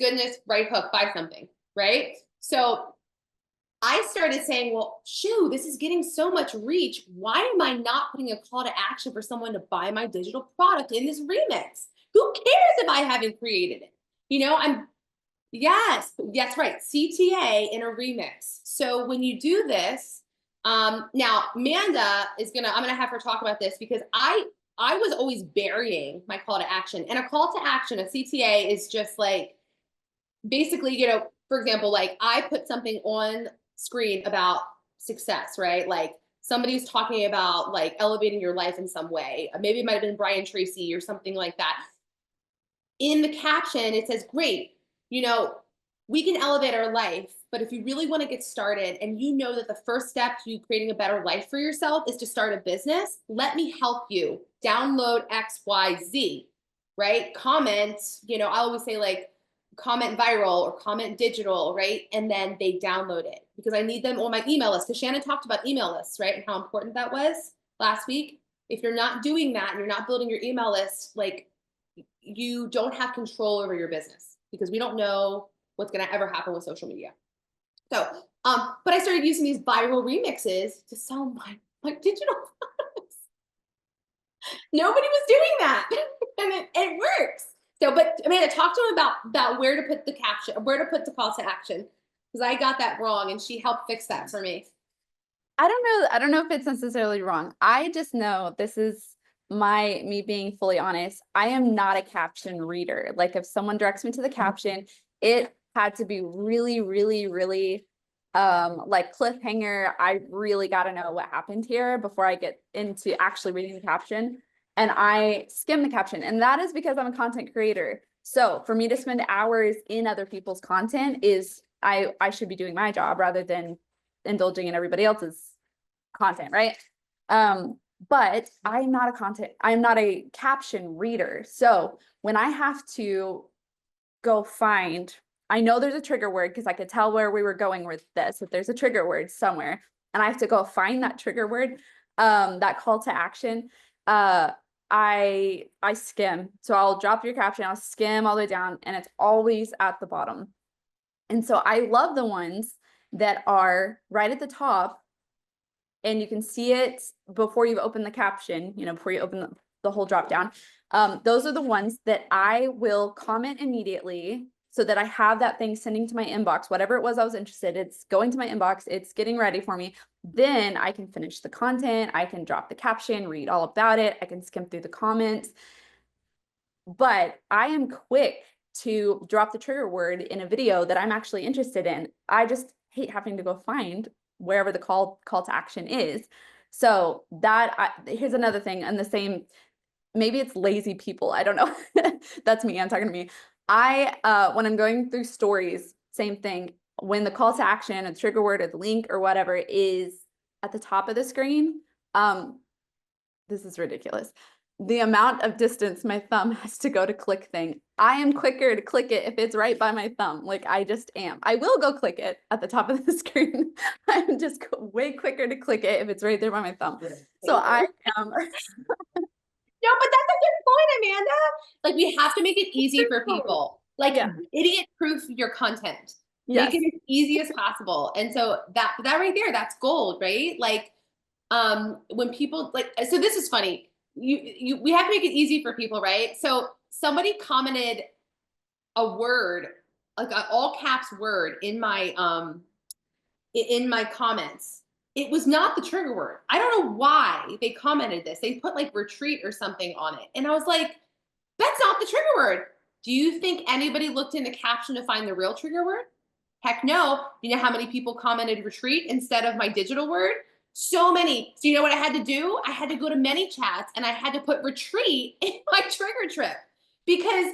right hook, buy something, right? So I started saying, well, shoo, this is getting so much reach. Why am I not putting a call to action for someone to buy my digital product in this remix? Who cares if I haven't created it? Yes, that's right. CTA in a remix. So when you do this, now Amanda I'm going to have her talk about this, because I was always burying my call to action. And a call to action, a CTA, is just like, basically, for example, like I put something on screen about success, right? Like somebody's talking about like elevating your life in some way. Maybe it might've been Brian Tracy or something like that. In the caption, it says, great, we can elevate our life, but if you really want to get started and you know that the first step to creating a better life for yourself is to start a business, let me help you. Download XYZ, right? Comment, I always say like comment viral or comment digital, right? And then they download it, because I need them on my email list. Because Shannon talked about email lists, right? And how important that was last week. If you're not doing that and you're not building your email list, like, you don't have control over your business, because we don't know what's going to ever happen with social media. So, but I started using these viral remixes to sell my digital products. Nobody was doing that, and it works. So, but Amanda, talk to them about where to put the caption, where to put the call to action, because I got that wrong, and she helped fix that for me. I don't know if it's necessarily wrong. I just know, this is me being fully honest, I am not a caption reader. Like, if someone directs me to the caption, it had to be really, really, really like cliffhanger. I really got to know what happened here before I get into actually reading the caption. And I skim the caption, and that is because I'm a content creator. So for me to spend hours in other people's content is, I should be doing my job rather than indulging in everybody else's content, right? But I'm not a caption reader. So when I have to go find, I know there's a trigger word, because I could tell where we were going with this, if there's a trigger word somewhere, and I have to go find that trigger word, that call to action, I skim. So I'll drop your caption, I'll skim all the way down, and it's always at the bottom. And so I love the ones that are right at the top, and you can see it before you've opened the caption, before you open the whole drop down. Those are the ones that I will comment immediately, so that I have that thing sending to my inbox, whatever it was I was interested, it's going to my inbox, it's getting ready for me. Then I can finish the content, I can drop the caption, read all about it, I can skim through the comments. But I am quick to drop the trigger word in a video that I'm actually interested in. I just hate having to go find wherever the call to action is. So here's another thing, and the same, maybe it's lazy people, I don't know. That's me, I'm talking to me. When I'm going through stories, same thing. When the call to action or the trigger word or the link or whatever is at the top of the screen, this is ridiculous. The amount of distance my thumb has to go to click thing. I am quicker to click it if it's right by my thumb. Like I just am. I will go click it at the top of the screen. I'm just way quicker to click it if it's right there by my thumb. So I am. No, but that's a good point, Amanda. Like we have to make it easy for people. Like idiot-proof your content. Yes. Make it as easy as possible. And so that right there, that's gold, right? Like when people like, so this is funny. We have to make it easy for people, right? So somebody commented a word, like an all caps word in my comments. It was not the trigger word. I don't know why they commented this. They put like retreat or something on it. And I was like, that's not the trigger word. Do you think anybody looked in the caption to find the real trigger word? Heck no. You know how many people commented retreat instead of my digital word? So many. So you know what I had to do? I had to go to many chats and I had to put retreat in my trigger trip because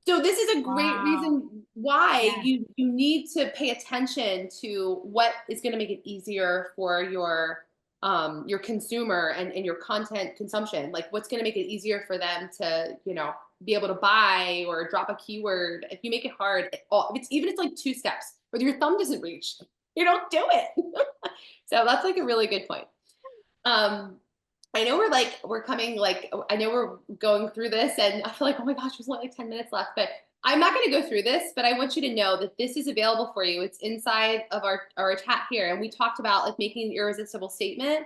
so this is a great reason why you need to pay attention to what is going to make it easier for your consumer and your content consumption. Like what's going to make it easier for them to, you know, be able to buy or drop a keyword. If you make it hard, even it's like 2 steps, whether your thumb doesn't reach, you don't do it. So that's like a really good point. I know we're coming, like, I know we're going through this and I feel like, oh my gosh, there's only like 10 minutes left, but I'm not going to go through this, but I want you to know that this is available for you. It's inside of our chat here. And we talked about like making an irresistible statement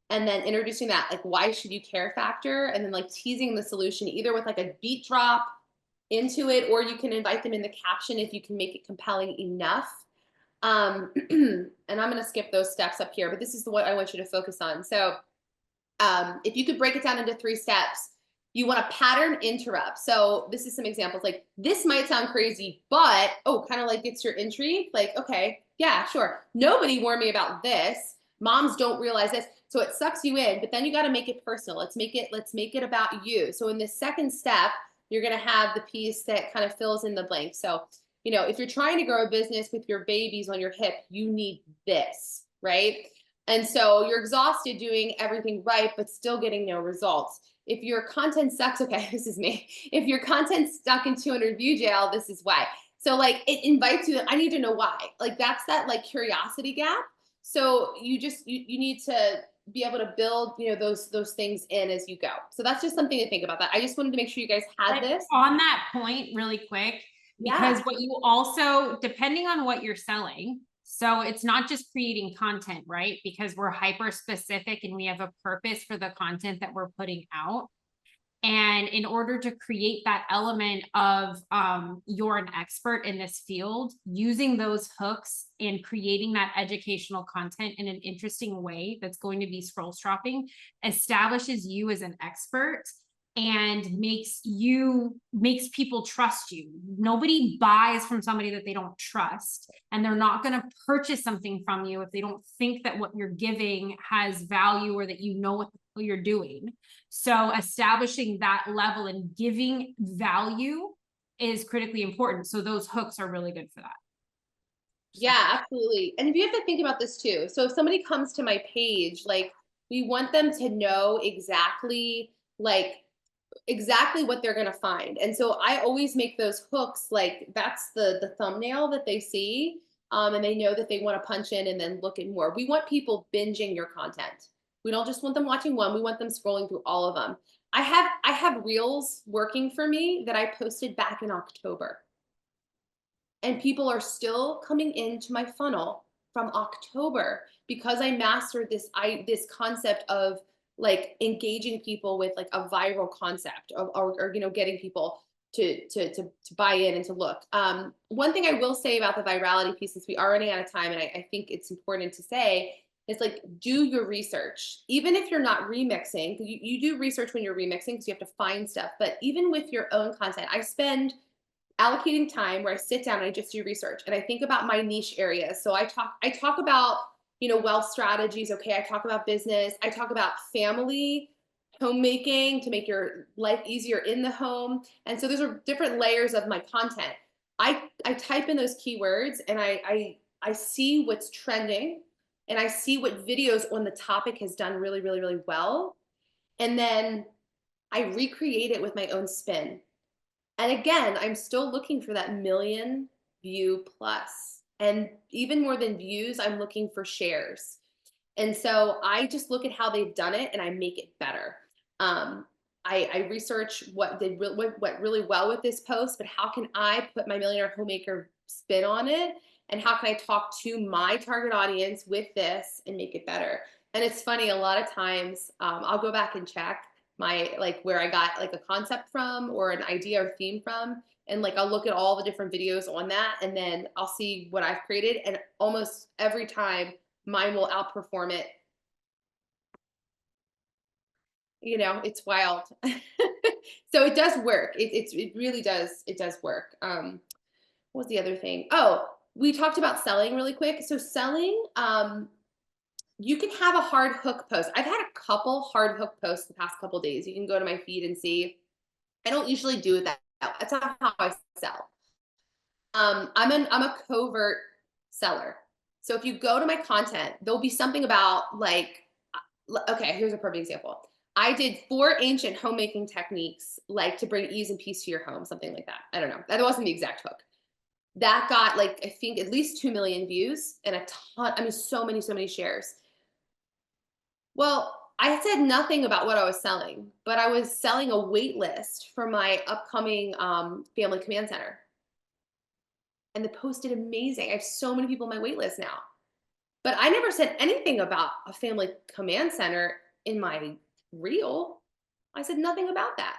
and then introducing that, like, why should you care factor? And then like teasing the solution either with like a beat drop into it, or you can invite them in the caption if you can make it compelling enough. And I'm going to skip those steps up here, but this is what I want you to focus on. So if you could break it down into 3 steps, you want to pattern interrupt. So this is some examples. Like this might sound crazy, but kind of like gets your intrigue. Like, okay, yeah, sure. Nobody warned me about this. Moms don't realize this. So it sucks you in, but then you got to make it personal. Let's make it about you. So in the second step, you're going to have the piece that kind of fills in the blank. So, you know, if you're trying to grow a business with your babies on your hip, you need this, right? And so you're exhausted doing everything right, but still getting no results. If your content sucks, okay, this is me. If your content's stuck in 200 view jail, this is why. So like it invites you, I need to know why. Like that's that like curiosity gap. So you need to be able to build, you know, those things in as you go. So that's just something to think about that. I just wanted to make sure you guys had this. On that point really quick, because what you also, depending on what you're selling, so it's not just creating content, right? Because we're hyper specific and we have a purpose for the content that we're putting out. And in order to create that element of you're an expert in this field, using those hooks and creating that educational content in an interesting way that's going to be scroll stropping establishes you as an expert and makes people trust you. Nobody buys from somebody that they don't trust, and they're not going to purchase something from you if they don't think that what you're giving has value or that you know what you're doing. So establishing that level and giving value is critically important. So those hooks are really good for that. Yeah, absolutely. And you have to think about this too. So if somebody comes to my page, like we want them to know exactly what they're going to find. And so I always make those hooks like that's the thumbnail that they see, and they know that they want to punch in and then look at more. We want people binging your content. We don't just want them watching one. We want them scrolling through all of them. I have reels working for me that I posted back in October. And people are still coming into my funnel from October because I mastered this concept of like engaging people with like a viral concept or you know, getting people to buy in and to look. One thing I will say about the virality piece is we are running out of time, and I think it's important to say is like do your research. Even if you're not remixing, you do research when you're remixing because you have to find stuff. But even with your own content, I spend allocating time where I sit down and I just do research and I think about my niche areas. So I talk about, you know, wealth strategies. Okay. I talk about business. I talk about family, homemaking to make your life easier in the home. And so those are different layers of my content. I type in those keywords and I see what's trending and I see what videos on the topic has done really, really, really well. And then I recreate it with my own spin. And again, I'm still looking for that million view plus. And even more than views, I'm looking for shares. And so I just look at how they've done it and I make it better. I research what did what really well with this post, but how can I put my millionaire homemaker spin on it? And how can I talk to my target audience with this and make it better? And it's funny, a lot of times I'll go back and check my, like where I got like a concept from or an idea or theme from. And like, I'll look at all the different videos on that and then I'll see what I've created. And almost every time mine will outperform it. You know, it's wild. So it does work. It really does. It does work. What was the other thing? Oh, we talked about selling really quick. So selling, you can have a hard hook post. I've had a couple hard hook posts the past couple days. You can go to my feed and see. I don't usually do that. That's not how I sell. I'm a covert seller. So if you go to my content, there'll be something about like, okay, here's a perfect example. I did 4 ancient homemaking techniques, like to bring ease and peace to your home, something like that. I don't know. That wasn't the exact hook. That got like, I think at least 2 million views and a ton, I mean, so many shares. Well, I said nothing about what I was selling, but I was selling a wait list for my upcoming family command center. And the post did amazing. I have so many people on my wait list now. But I never said anything about a family command center in my reel. I said nothing about that.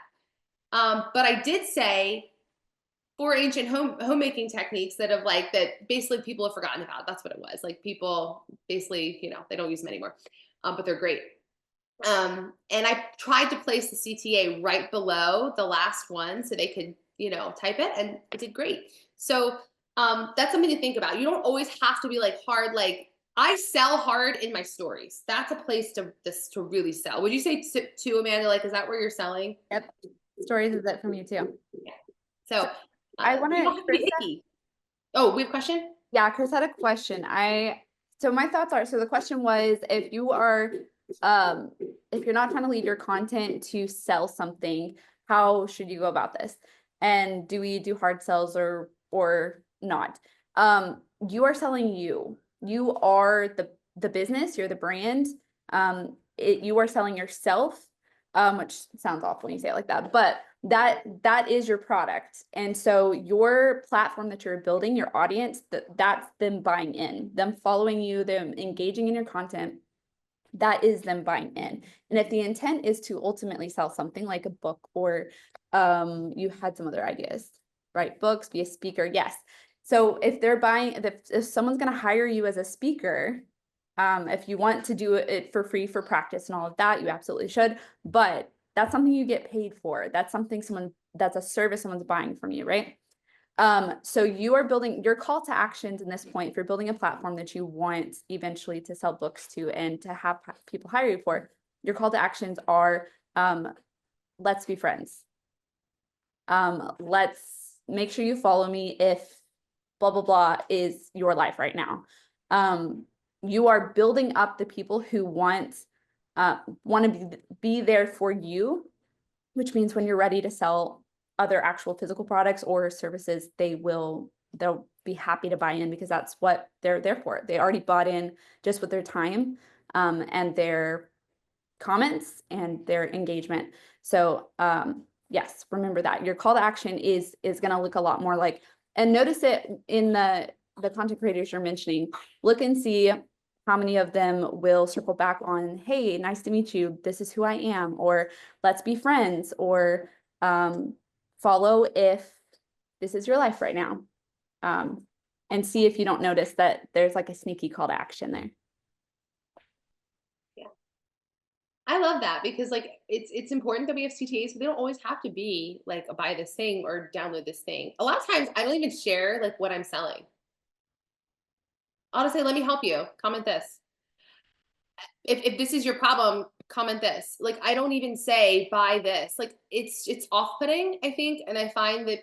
But I did say 4 ancient homemaking techniques that have like, that basically people have forgotten about. That's what it was. Like people basically, you know, they don't use them anymore, but they're great. And I tried to place the CTA right below the last one so they could, you know, type it, and it did great. So that's something to think about. You don't always have to be like hard, like I sell hard in my stories. That's a place to really sell. Would you say to Amanda, like, is that where you're selling? Yep. Stories is it for me too. Yeah. So I want to be icky. Oh, we have a question? Yeah, Chris had a question. So my thoughts are, so the question was, if you are, if you're not trying to leave your content to sell something, how should you go about this? And do we do hard sells or not? You are selling you. You are the business, you're the brand. You are selling yourself, which sounds awful when you say it like that, but that is your product. And so your platform that you're building, your audience, that's them buying in, them following you, them engaging in your content. That is them buying in. And if the intent is to ultimately sell something like a book, or you had some other ideas, right? Books, be a speaker. Yes. So if they're buying, if someone's going to hire you as a speaker, if you want to do it for free for practice and all of that, you absolutely should. But that's something you get paid for. That's something that's a service someone's buying from you, right? So you are building your call to actions in this point. If you're building a platform that you want eventually to sell books to and to have people hire you for, your call to actions are, let's be friends. Let's make sure you follow me if blah, blah, blah is your life right now. You are building up the people who want to be there for you, which means when you're ready to sell other actual physical products or services, they'll be happy to buy in, because that's what they're there for. They already bought in just with their time and their comments and their engagement. So yes, remember that your call to action is going to look a lot more like, and notice it in the content creators you're mentioning. Look and see how many of them will circle back on, hey, nice to meet you, this is who I am, or let's be friends, or follow if this is your life right now. And see if you don't notice that there's like a sneaky call to action there. Yeah. I love that, because like it's important that we have CTAs, but they don't always have to be like a buy this thing or download this thing. A lot of times I don't even share like what I'm selling. I'll just say, let me help you. Comment this. If this is your problem, comment this. Like, I don't even say buy this. Like, it's off-putting, I think, and I find that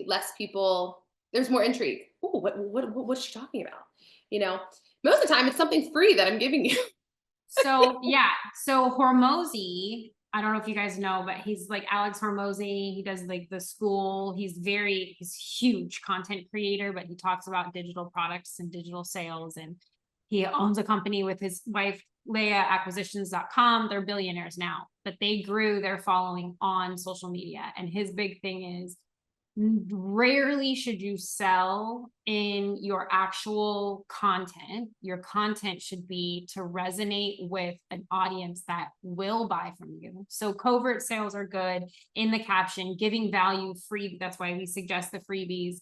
less people, there's more intrigue. Oh, what's she talking about? You know, most of the time it's something free that I'm giving you. So yeah, so Hormozy, I don't know if you guys know, but he's like Alex Hormozy. He does like the school. He's huge content creator, but he talks about digital products and digital sales. And he owns a company with his wife, Leah, acquisitions.com. They're billionaires now, but they grew their following on social media. And his big thing is, rarely should you sell in your actual content. Your content should be to resonate with an audience that will buy from you. So covert sales are good in the caption, giving value free. That's why we suggest the freebies.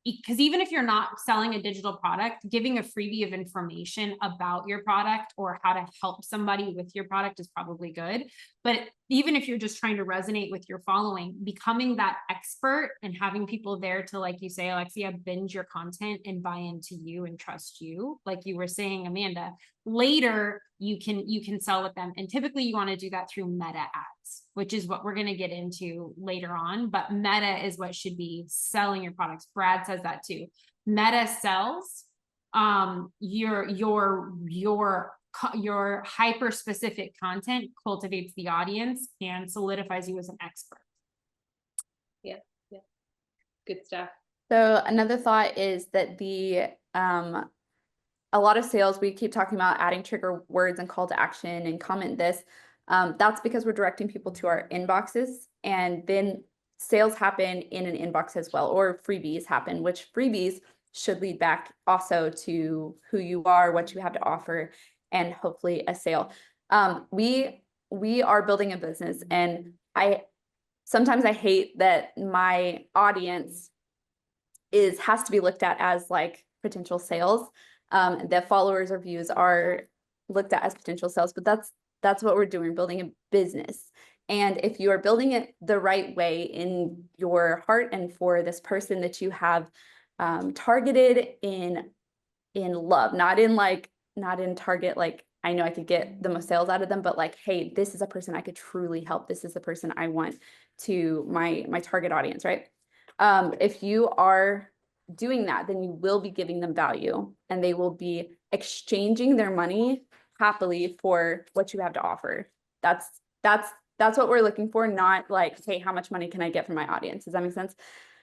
Because even if you're not selling a digital product, giving a freebie of information about your product or how to help somebody with your product is probably good. But even if you're just trying to resonate with your following, becoming that expert and having people there to, like you say, Alexia, binge your content and buy into you and trust you, like you were saying, Amanda, later you can sell with them. And typically you want to do that through meta ads, which is what we're going to get into later on. But meta is what should be selling your products. Brad says that too. Meta sells your hyper specific content cultivates the audience and solidifies you as an expert. Yeah. Good stuff. So another thought is that a lot of sales, we keep talking about adding trigger words and call to action and comment this. That's because we're directing people to our inboxes, and then sales happen in an inbox as well, or freebies happen, which freebies should lead back also to who you are, what you have to offer, and hopefully a sale. We are building a business, and sometimes I hate that my audience has to be looked at as like potential sales. The followers or views are looked at as potential sales, but that's what we're doing, building a business. And if you are building it the right way in your heart and for this person that you have targeted in love, not in target, like I know I could get the most sales out of them, but like, hey, this is a person I could truly help. This is the person I want to my target audience, right? If you are doing that, then you will be giving them value, and they will be exchanging their money happily for what you have to offer. That's what we're looking for, not like, hey, how much money can I get from my audience? Does that make sense?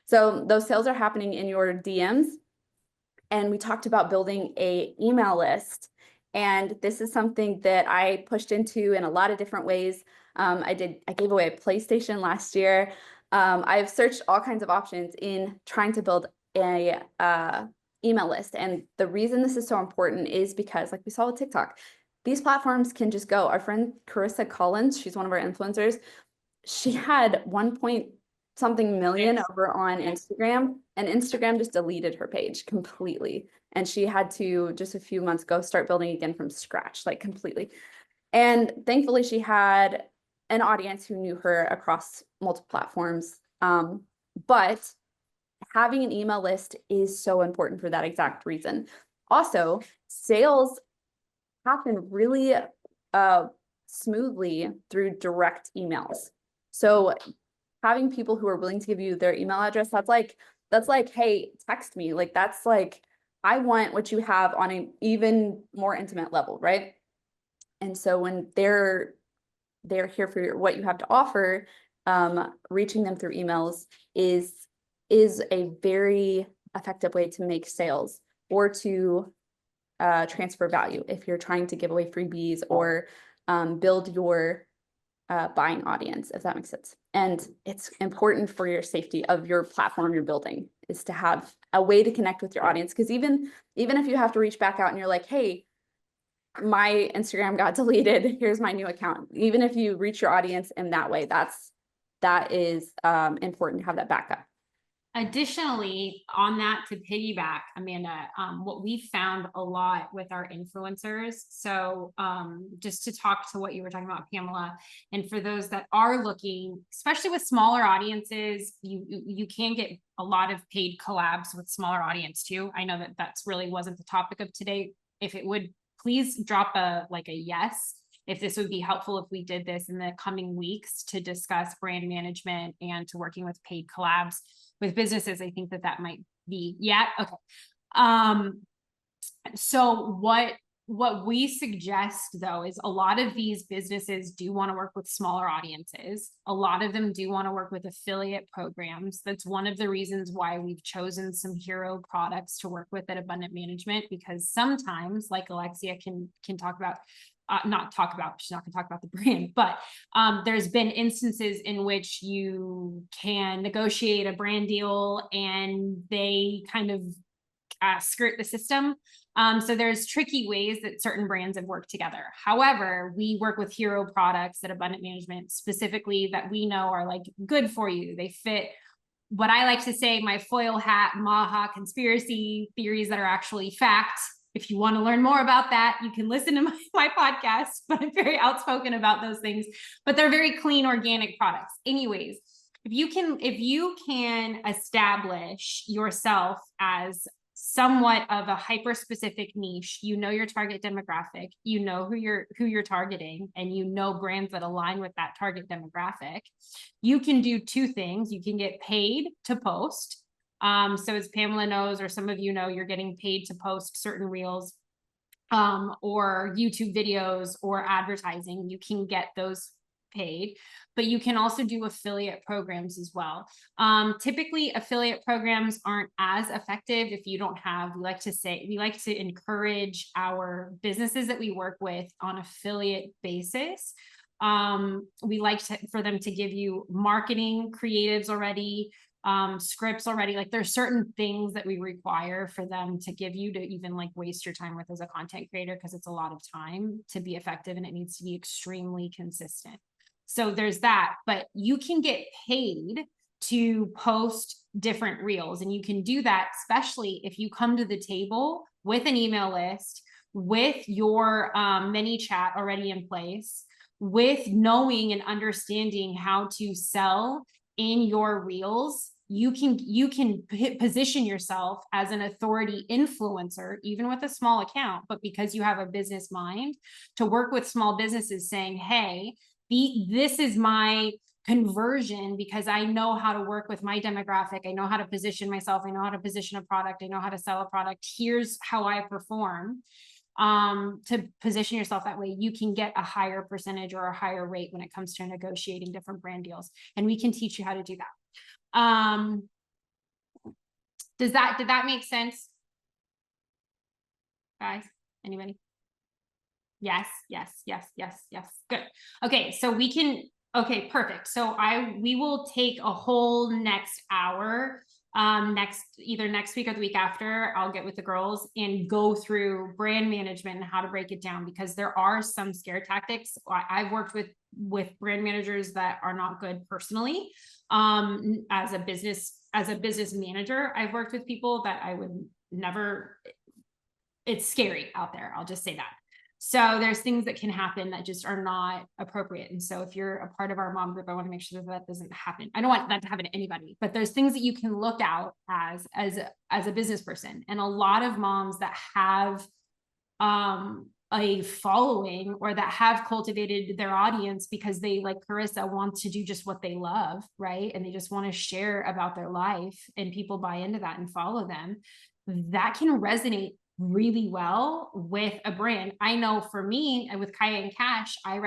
So those sales are happening in your DMs. And we talked about building an email list. And this is something that I pushed into in a lot of different ways. I gave away a PlayStation last year. I've searched all kinds of options in trying to build a email list. And the reason this is so important is because, like we saw with TikTok, these platforms can just go. Our friend Carissa Collins, she's one of our influencers. She had 1-point-something million over on Instagram, and Instagram just deleted her page completely. And she had to, just a few months ago, start building again from scratch, like completely. And thankfully she had an audience who knew her across multiple platforms. But having an email list is so important for that exact reason. Also, sales happen really smoothly through direct emails. So having people who are willing to give you their email address, that's like, hey, text me. Like, that's like, I want what you have on an even more intimate level, right? And so when they're here for what you have to offer, reaching them through emails is a very effective way to make sales or to transfer value if you're trying to give away freebies or build your buying audience, if that makes sense. And it's important for your safety of your platform you're building is to have a way to connect with your audience. Because even if you have to reach back out and you're like, hey, my Instagram got deleted, here's my new account. Even if you reach your audience in that way, that is important to have that backup. Additionally, on that, to piggyback, Amanda, what we found a lot with our influencers. So just to talk to what you were talking about, Pamela, and for those that are looking, especially with smaller audiences, you can get a lot of paid collabs with smaller audience too. I know that that's really wasn't the topic of today. If it would, please drop a yes. If this would be helpful if we did this in the coming weeks to discuss brand management and to working with paid collabs with businesses. I think that might be, yeah. Okay. So what what we suggest though is a lot of these businesses do want to work with smaller audiences. A lot of them do want to work with affiliate programs. That's one of the reasons why we've chosen some hero products to work with at Abundant Management, because sometimes, like Alexia can talk about, not talk about, she's not going to talk about the brand, but there's been instances in which you can negotiate a brand deal and they kind of skirt the system. So there's tricky ways that certain brands have worked together. However, we work with hero products at Abundant Management specifically that we know are like good for you. They fit what I like to say, my foil hat, Maha conspiracy theories that are actually fact. If you want to learn more about that, you can listen to my podcast, but I'm very outspoken about those things, but they're very clean, organic products. Anyways, if you can establish yourself as somewhat of a hyper specific niche, you know your target demographic, you know who you're targeting, and you know brands that align with that target demographic, you can do two things. You can get paid to post. So as Pamela knows, or some of you know, you're getting paid to post certain reels or YouTube videos or advertising. You can get those paid, but you can also do affiliate programs as well. Typically affiliate programs aren't as effective if you don't have, we like to encourage our businesses that we work with on affiliate basis. We like for them to give you marketing creatives already, scripts already. Like there's certain things that we require for them to give you to even like waste your time with as a content creator, because it's a lot of time to be effective and it needs to be extremely consistent. So there's that, but you can get paid to post different reels, and you can do that especially if you come to the table with an email list, with your mini chat already in place, with knowing and understanding how to sell in your reels. You can position yourself as an authority influencer, even with a small account, but because you have a business mind, to work with small businesses saying, hey, this is my conversion because I know how to work with my demographic. I know how to position myself. I know how to position a product. I know how to sell a product. Here's how I perform. To position yourself that way, you can get a higher percentage or a higher rate when it comes to negotiating different brand deals. And we can teach you how to do that. Did that make sense? Guys, anybody? Yes. Good. Okay. So okay, perfect. So we will take a whole next hour, either next week or the week after. I'll get with the girls and go through brand management and how to break it down, because there are some scare tactics. I've worked with brand managers that are not good personally. As a business manager, I've worked with people that I would never, it's scary out there. I'll just say that. So there's things that can happen that just are not appropriate. And so if you're a part of our mom group, I want to make sure that doesn't happen. I don't want that to happen to anybody, but there's things that you can look out as a business person. And a lot of moms that have a following or that have cultivated their audience because they, like Carissa, want to do just what they love, right? And they just want to share about their life, and people buy into that and follow them. That can resonate really well with a brand. I know for me, with Kaya and Cash, I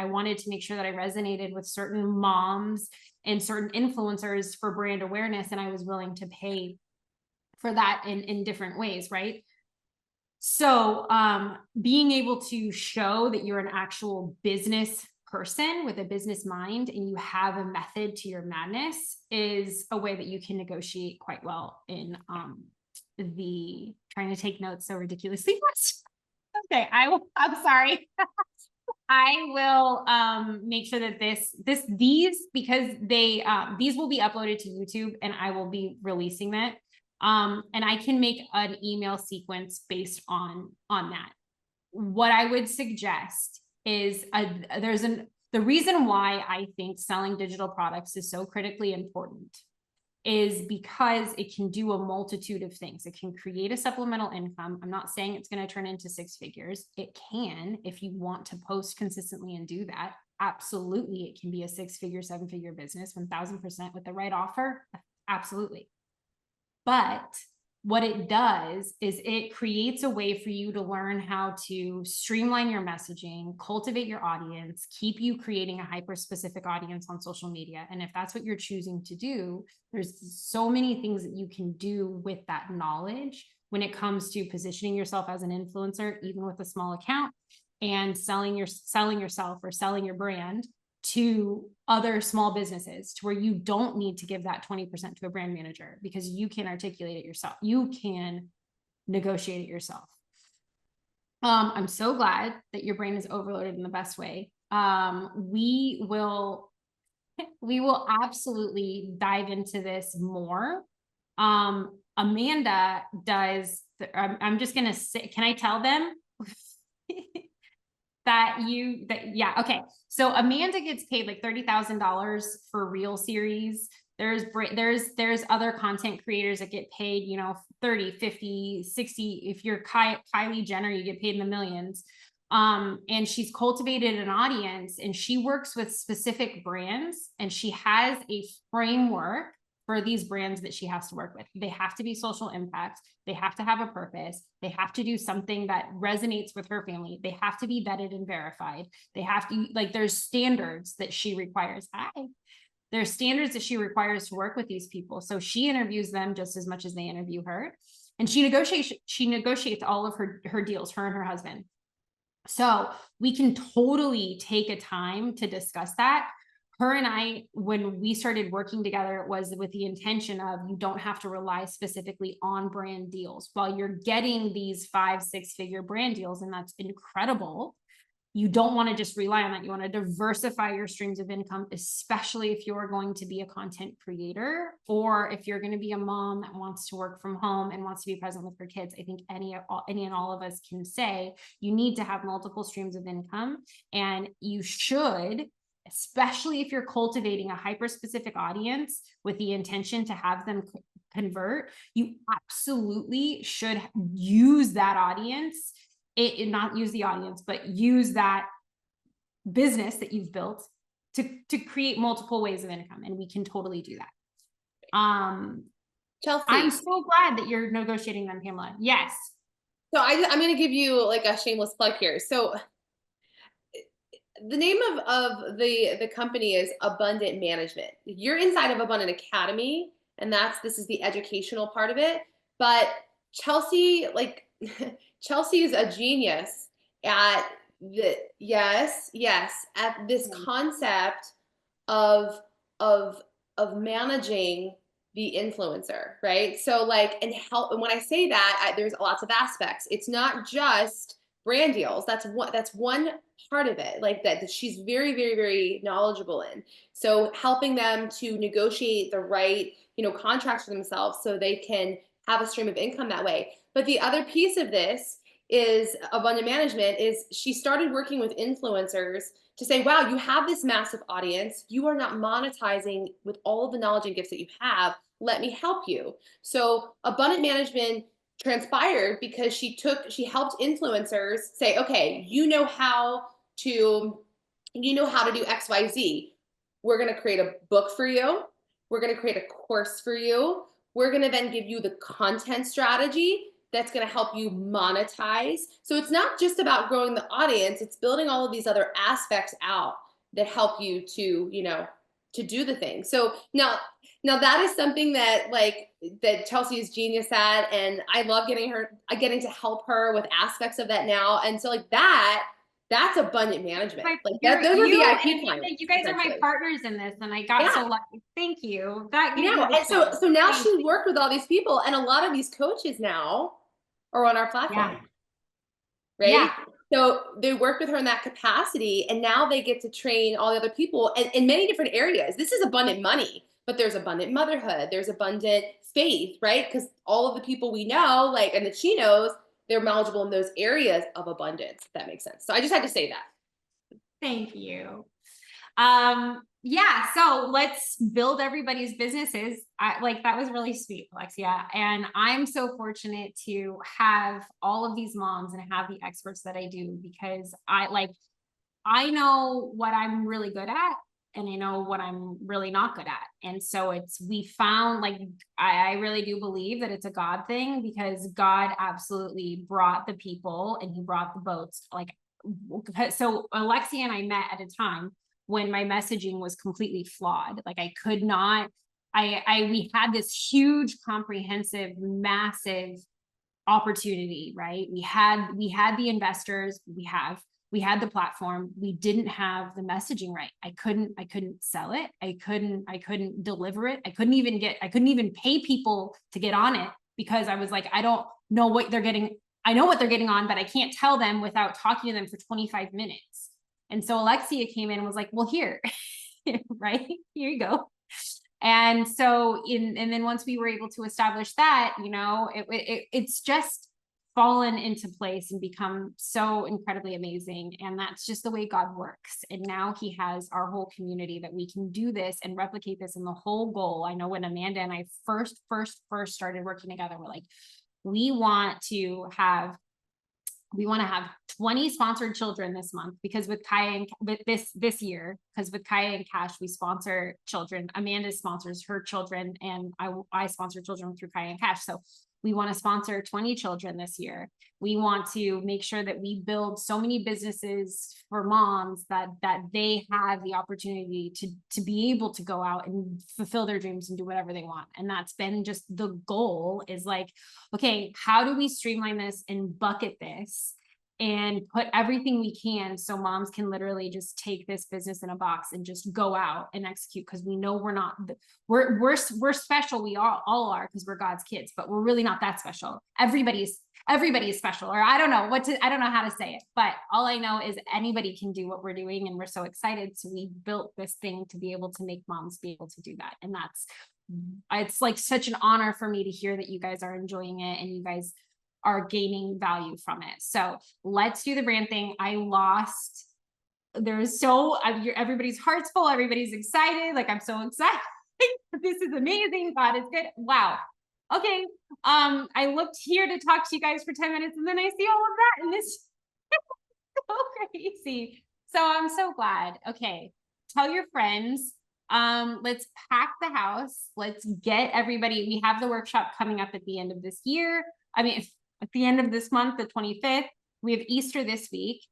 wanted to make sure that I resonated with certain moms and certain influencers for brand awareness, and I was willing to pay for that in different ways, right? So being able to show that you're an actual business person with a business mind and you have a method to your madness is a way that you can negotiate quite well in trying to take notes so ridiculously much. Okay, I'm sorry. I will make sure that these because these will be uploaded to YouTube and I will be releasing that. And I can make an email sequence based on that. What I would suggest is the reason why I think selling digital products is so critically important is because it can do a multitude of things. It can create a supplemental income. I'm not saying it's going to turn into 6 figures. It can, if you want to post consistently and do that. Absolutely, it can be a 6-figure, 7-figure business, 1000% with the right offer. Absolutely. But what it does is it creates a way for you to learn how to streamline your messaging, cultivate your audience, keep you creating a hyper-specific audience on social media. And if that's what you're choosing to do, there's so many things that you can do with that knowledge when it comes to positioning yourself as an influencer, even with a small account, and selling yourself or selling your brand to other small businesses, to where you don't need to give that 20% to a brand manager, because you can articulate it yourself. You can negotiate it yourself. I'm so glad that your brain is overloaded in the best way. We will absolutely dive into this more. Amanda does, I'm just going to say, can I tell them? Yeah. Okay. So Amanda gets paid like $30,000 for Reel series. There's other content creators that get paid, 30, 50, 60. If you're Kylie Jenner, you get paid in the millions. And she's cultivated an audience, and she works with specific brands, and she has a framework for these brands that she has to work with. They have to be social impact. They have to have a purpose. They have to do something that resonates with her family. They have to be vetted and verified. They have to, there's standards that she requires. There's standards that she requires to work with these people. So she interviews them just as much as they interview her. And she negotiates all of her deals, her and her husband. So we can totally take a time to discuss that. Her and I, when we started working together, it was with the intention of, you don't have to rely specifically on brand deals. While you're getting these 5-6 figure brand deals, and that's incredible, you don't want to just rely on that. You want to diversify your streams of income, especially if you're going to be a content creator, or if you're going to be a mom that wants to work from home and wants to be present with her kids. I think any and all of us can say you need to have multiple streams of income, and you should, especially if you're cultivating a hyper-specific audience with the intention to have them convert, you absolutely should use that audience. Not use the audience, but use that business that you've built to create multiple ways of income. And we can totally do that. Chelsea, I'm so glad that you're negotiating them, Pamela. Yes. So I'm going to give you like a shameless plug here. So the name of the company is Abundant Management. You're inside of Abundant Academy, and this is the educational part of it. But Chelsea, Chelsea is a genius at at this concept of managing the influencer, right? So and when I say that, there's lots of aspects. It's not just brand deals. That's one part of it, that she's very, very, very knowledgeable in. So helping them to negotiate the right, contracts for themselves so they can have a stream of income that way. But the other piece of this is Abundant Management is she started working with influencers to say, wow, you have this massive audience. You are not monetizing with all of the knowledge and gifts that you have. Let me help you. So Abundant Management transpired because she helped influencers say, okay, you know how to do XYZ. We're going to create a book for you. We're going to create a course for you. We're going to then give you the content strategy that's going to help you monetize. So it's not just about growing the audience, it's building all of these other aspects out that help you to, to do the thing. So now that is something that that Chelsea is genius at, and I love getting to help her with aspects of that now. And so that's Abundant Management. Those are VIP clients. You guys are my partners in this, and I got so lucky. Thank you. And so now she worked with all these people, and a lot of these coaches now are on our platform, right? Yeah. So they work with her in that capacity, and now they get to train all the other people in many different areas. This is abundant money, but there's abundant motherhood, there's abundant faith, right? Because all of the people we know, and that she knows, they're knowledgeable in those areas of abundance, if that makes sense. So I just had to say that. Thank you. Yeah, so let's build everybody's businesses. That was really sweet, Alexia. And I'm so fortunate to have all of these moms and have the experts that I do, because I know what I'm really good at, and I know what I'm really not good at. And so we found, like, I really do believe that it's a God thing, because God absolutely brought the people and he brought the boats. Like, so Alexia and I met at a time when my messaging was completely flawed. Like, I could not, we had this huge, comprehensive, massive opportunity, right? We had the investors, we had the platform. We didn't have the messaging right. I couldn't sell it. I couldn't deliver it. I couldn't even pay people to get on it, because I was like, I don't know what they're getting. I know what they're getting on, but I can't tell them without talking to them for 25 minutes. And so Alexia came in and was like, well, here, right, here you go. And so and then once we were able to establish that, you know, it's just fallen into place and become so incredibly amazing. And that's just the way God works. And now he has our whole community that we can do this and replicate this. And the whole goal, I know when Amanda and I first started working together, we're like, we want to have 20 sponsored children this month, because with Kaya and with this year, because with Kaya and Cash, we sponsor children. Amanda sponsors her children, and I sponsor children through Kaya and Cash. So we want to sponsor 20 children this year. We want to make sure that we build so many businesses for moms that they have the opportunity to be able to go out and fulfill their dreams and do whatever they want. And that's been just the goal, is like, okay, how do we streamline this and bucket this and put everything we can so moms can literally just take this business in a box and just go out and execute? Because we know we're special. We all are, because we're God's kids, but we're really not that special. Everybody is special, or I don't know how to say it, but all I know is anybody can do what we're doing, and we're so excited. So we built this thing to be able to make moms be able to do that. And it's like such an honor for me to hear that you guys are enjoying it and you guys are gaining value from it. So let's do the brand thing. Everybody's heart's full. Everybody's excited. Like, I'm so excited. This is amazing. God is good. Wow. Okay. I looked here to talk to you guys for 10 minutes, and then I see all of that, and this is so crazy. So I'm so glad. Okay. Tell your friends. Let's pack the house. Let's get everybody. We have the workshop coming up at the end of this year. At the end of this month, the 25th, we have Easter this week.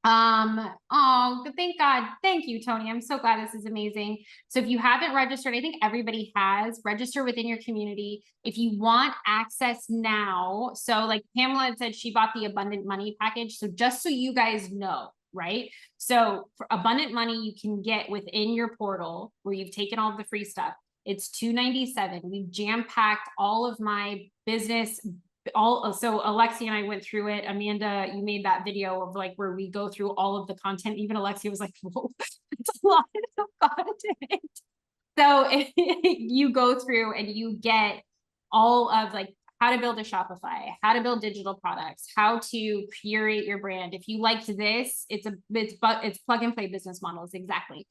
Oh, thank God. Thank you, Tony. I'm so glad. This is amazing. So if you haven't registered, I think everybody has. Register within your community. If you want access now, so like Pamela had said, she bought the Abundant Money package. So just so you guys know, right? So for Abundant Money, you can get within your portal where you've taken all of the free stuff. It's $297. We've jam-packed all of my business. So Alexia and I went through it. Amanda, you made that video of like where we go through all of the content. Even Alexia was like, whoa, it's a lot of content. So you go through and you get all of like how to build a Shopify, how to build digital products, how to curate your brand. If you liked this, it's plug and play business models, exactly,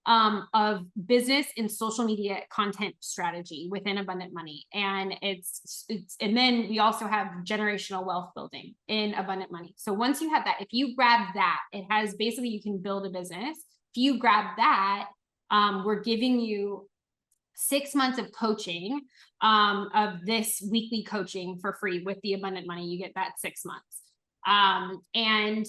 of business and social media content strategy within Abundant Money. And and then we also have generational wealth building in Abundant Money. So once you have that, if you grab that, it has basically, you can build a business. If you grab that, we're giving you 6 months of coaching, of this weekly coaching for free with the Abundant Money. You get that 6 months. And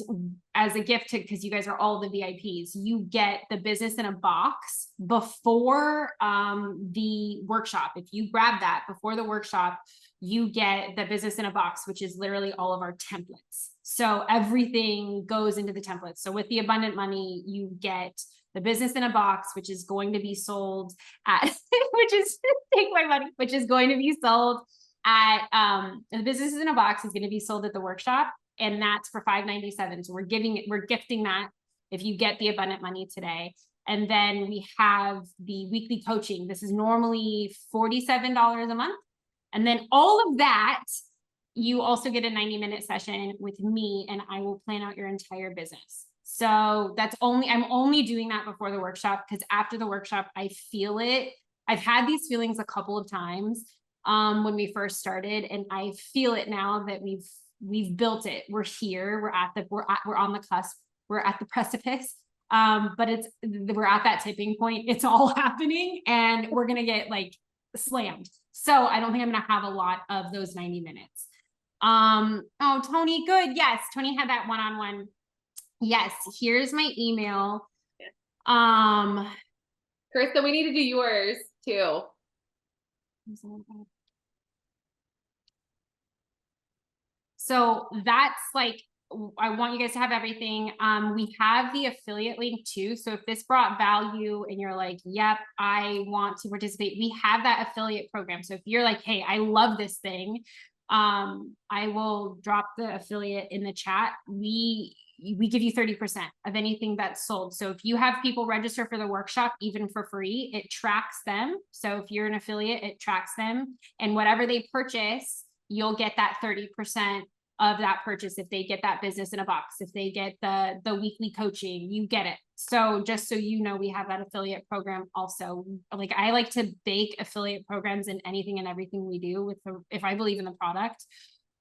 as a gift because you guys are all the VIPs, you get the business in a box before the workshop. If you grab that before the workshop, you get the business in a box, which is literally all of our templates. So everything goes into the templates. So with the Abundant Money, you get the business in a box, which is going to be sold at, take my money, which is going to be sold at, the business in a box is going to be sold at the workshop. And that's for $597. So we're gifting that if you get the Abundant Money today. And then we have the weekly coaching. This is normally $47 a month. And then all of that, you also get a 90-minute session with me, and I will plan out your entire business. So I'm only doing that before the workshop, because after the workshop, I feel it. I've had these feelings a couple of times when we first started, and I feel it now that we've built it. We're here. We're on the cusp. We're at the precipice. But we're at that tipping point. It's all happening and we're going to get like slammed. So I don't think I'm going to have a lot of those 90 minutes. Oh, Tony, good. Yes. Tony had that one-on-one. Yes. Here's my email. Krista, we need to do yours too. So that's like, I want you guys to have everything. We have the affiliate link too. So if this brought value and you're like, yep, I want to participate, we have that affiliate program. So if you're like, hey, I love this thing, I will drop the affiliate in the chat. We give you 30% of anything that's sold. So if you have people register for the workshop, even for free, it tracks them. So if you're an affiliate, it tracks them, and whatever they purchase, you'll get that 30% of that purchase. If they get that business in a box, if they get the weekly coaching, you get it. So just so you know, we have that affiliate program also. Like, I like to bake affiliate programs in anything and everything we do if I believe in the product.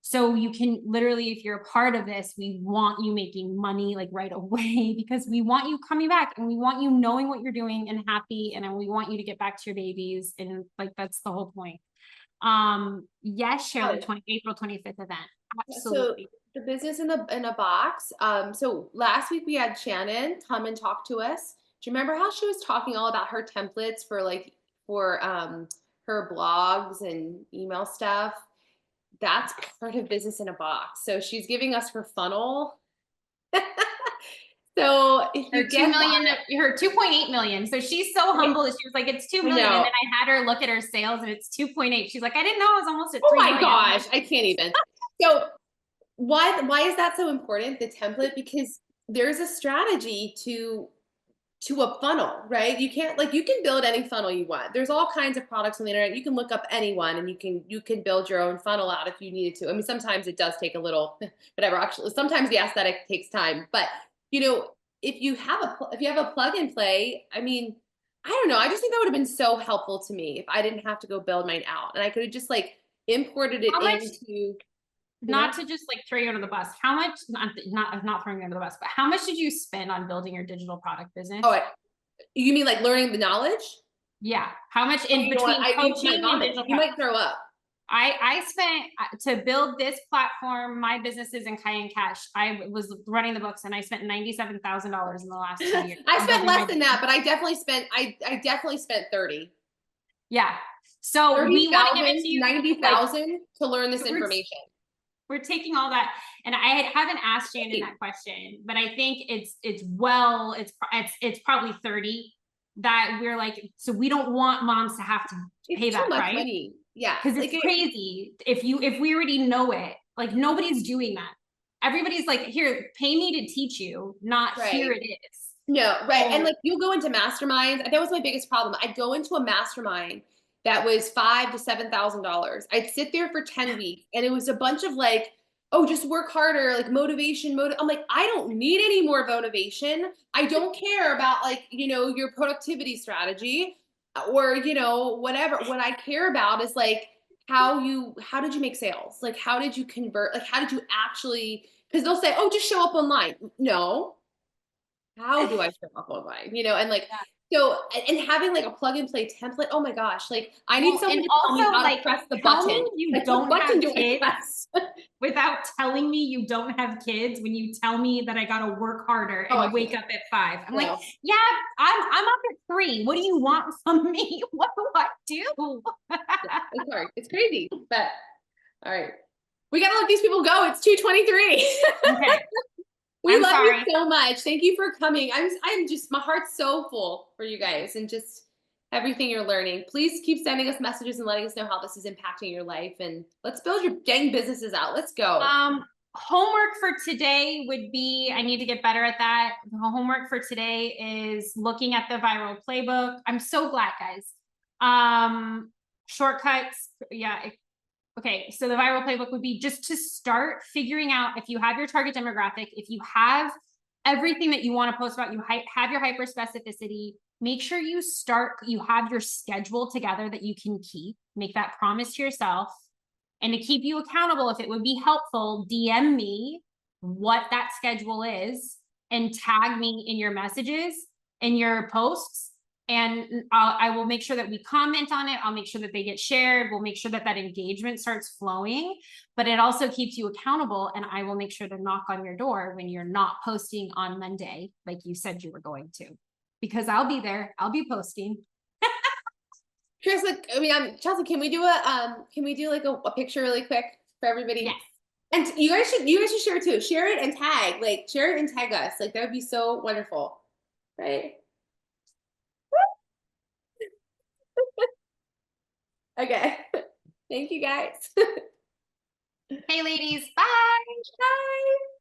So you can literally, if you're a part of this, we want you making money like right away, because we want you coming back and we want you knowing what you're doing and happy. And then we want you to get back to your babies. And like, that's the whole point. Yes, share the April 25th event. Absolutely. So the business in a box. So last week we had Shannon come and talk to us. Do you remember how she was talking all about her templates for her blogs and email stuff? That's part of business in a box. So she's giving us her funnel. So her 2 million, her 2.8 million. So she's so humble that she was like, it's 2 million. And then I had her look at her sales and it's 2.8. She's like, I didn't know I was almost at 3 million. Oh my gosh, I can't even. So why is that so important, the template? Because there's a strategy to a funnel, right? You can build any funnel you want. There's all kinds of products on the internet. You can look up anyone and you can build your own funnel out if you needed to. I mean, sometimes it does take a little, whatever. Actually, sometimes the aesthetic takes time, but if you have a plug and play, I mean, I don't know. I just think that would have been so helpful to me if I didn't have to go build mine out, and I could have just like imported it into. Not to just like throw you under the bus. How much? Not throwing you under the bus, but how much did you spend on building your digital product business? Oh, you mean like learning the knowledge? Yeah. How much in between coaching and digital? You might throw up. I spent to build this platform. My business is in Cayenne Cash. I was running the books and I spent $97,000 in the last 2 years. I spent less than that, but I definitely spent. I definitely spent 30. Yeah. So 30, we want to give it to you 90,000 to learn this information. We're taking all that, and I haven't asked Shannon that question, but I think it's probably 30 that we're like, so we don't want moms to have to pay that, right? Money. Yeah, because it's crazy if we already know it. Like, nobody's doing that. Everybody's like, here, pay me to teach you, not here it is. No, right. And like, you'll go into masterminds. That was my biggest problem. I'd go into a mastermind that was $5,000 to $7,000. I'd sit there for 10 weeks and it was a bunch of like, oh, just work harder, like motivation. I'm like, I don't need any more motivation. I don't care about like, your productivity strategy or, whatever. What I care about is like, how did you make sales? Like, how did you convert? Like, how did you actually, because they'll say, oh, just show up online. No. How do I show up online? And like, so, and having like a plug and play template, oh my gosh, like I need someone to tell me how to press the button. You don't have kids without telling me you don't have kids when you tell me that I gotta work harder and wake up at 5. I'm like, yeah, I'm up at 3. What do you want from me? What do I do? It's hard. It's crazy, but all right. We gotta let these people go. It's 2:23. Okay. We love you so much. Thank you for coming. I'm just, my heart's so full for you guys and just everything you're learning. Please keep sending us messages and letting us know how this is impacting your life, and let's build your dang businesses out. Let's go. Homework for today would be, I need to get better at that. The homework for today is looking at the viral playbook. I'm so glad, guys. Shortcuts. Yeah. Okay, so the viral playbook would be just to start figuring out if you have your target demographic, if you have everything that you want to post about, you have your hyper specificity, make sure you have your schedule together that you can keep, make that promise to yourself. And to keep you accountable, if it would be helpful, DM me what that schedule is. and tag me in your messages, in your posts. And I will make sure that we comment on it. I'll make sure that they get shared. We'll make sure that that engagement starts flowing, but it also keeps you accountable. And I will make sure to knock on your door when you're not posting on Monday, like you said you were going to, because I'll be there. I'll be posting. Chelsea, Chelsea, can we do like a picture really quick for everybody? Yes. And you guys should share too. Share it and share it and tag us. Like that would be so wonderful. Right? Okay. Thank you guys. Hey ladies, bye. Bye.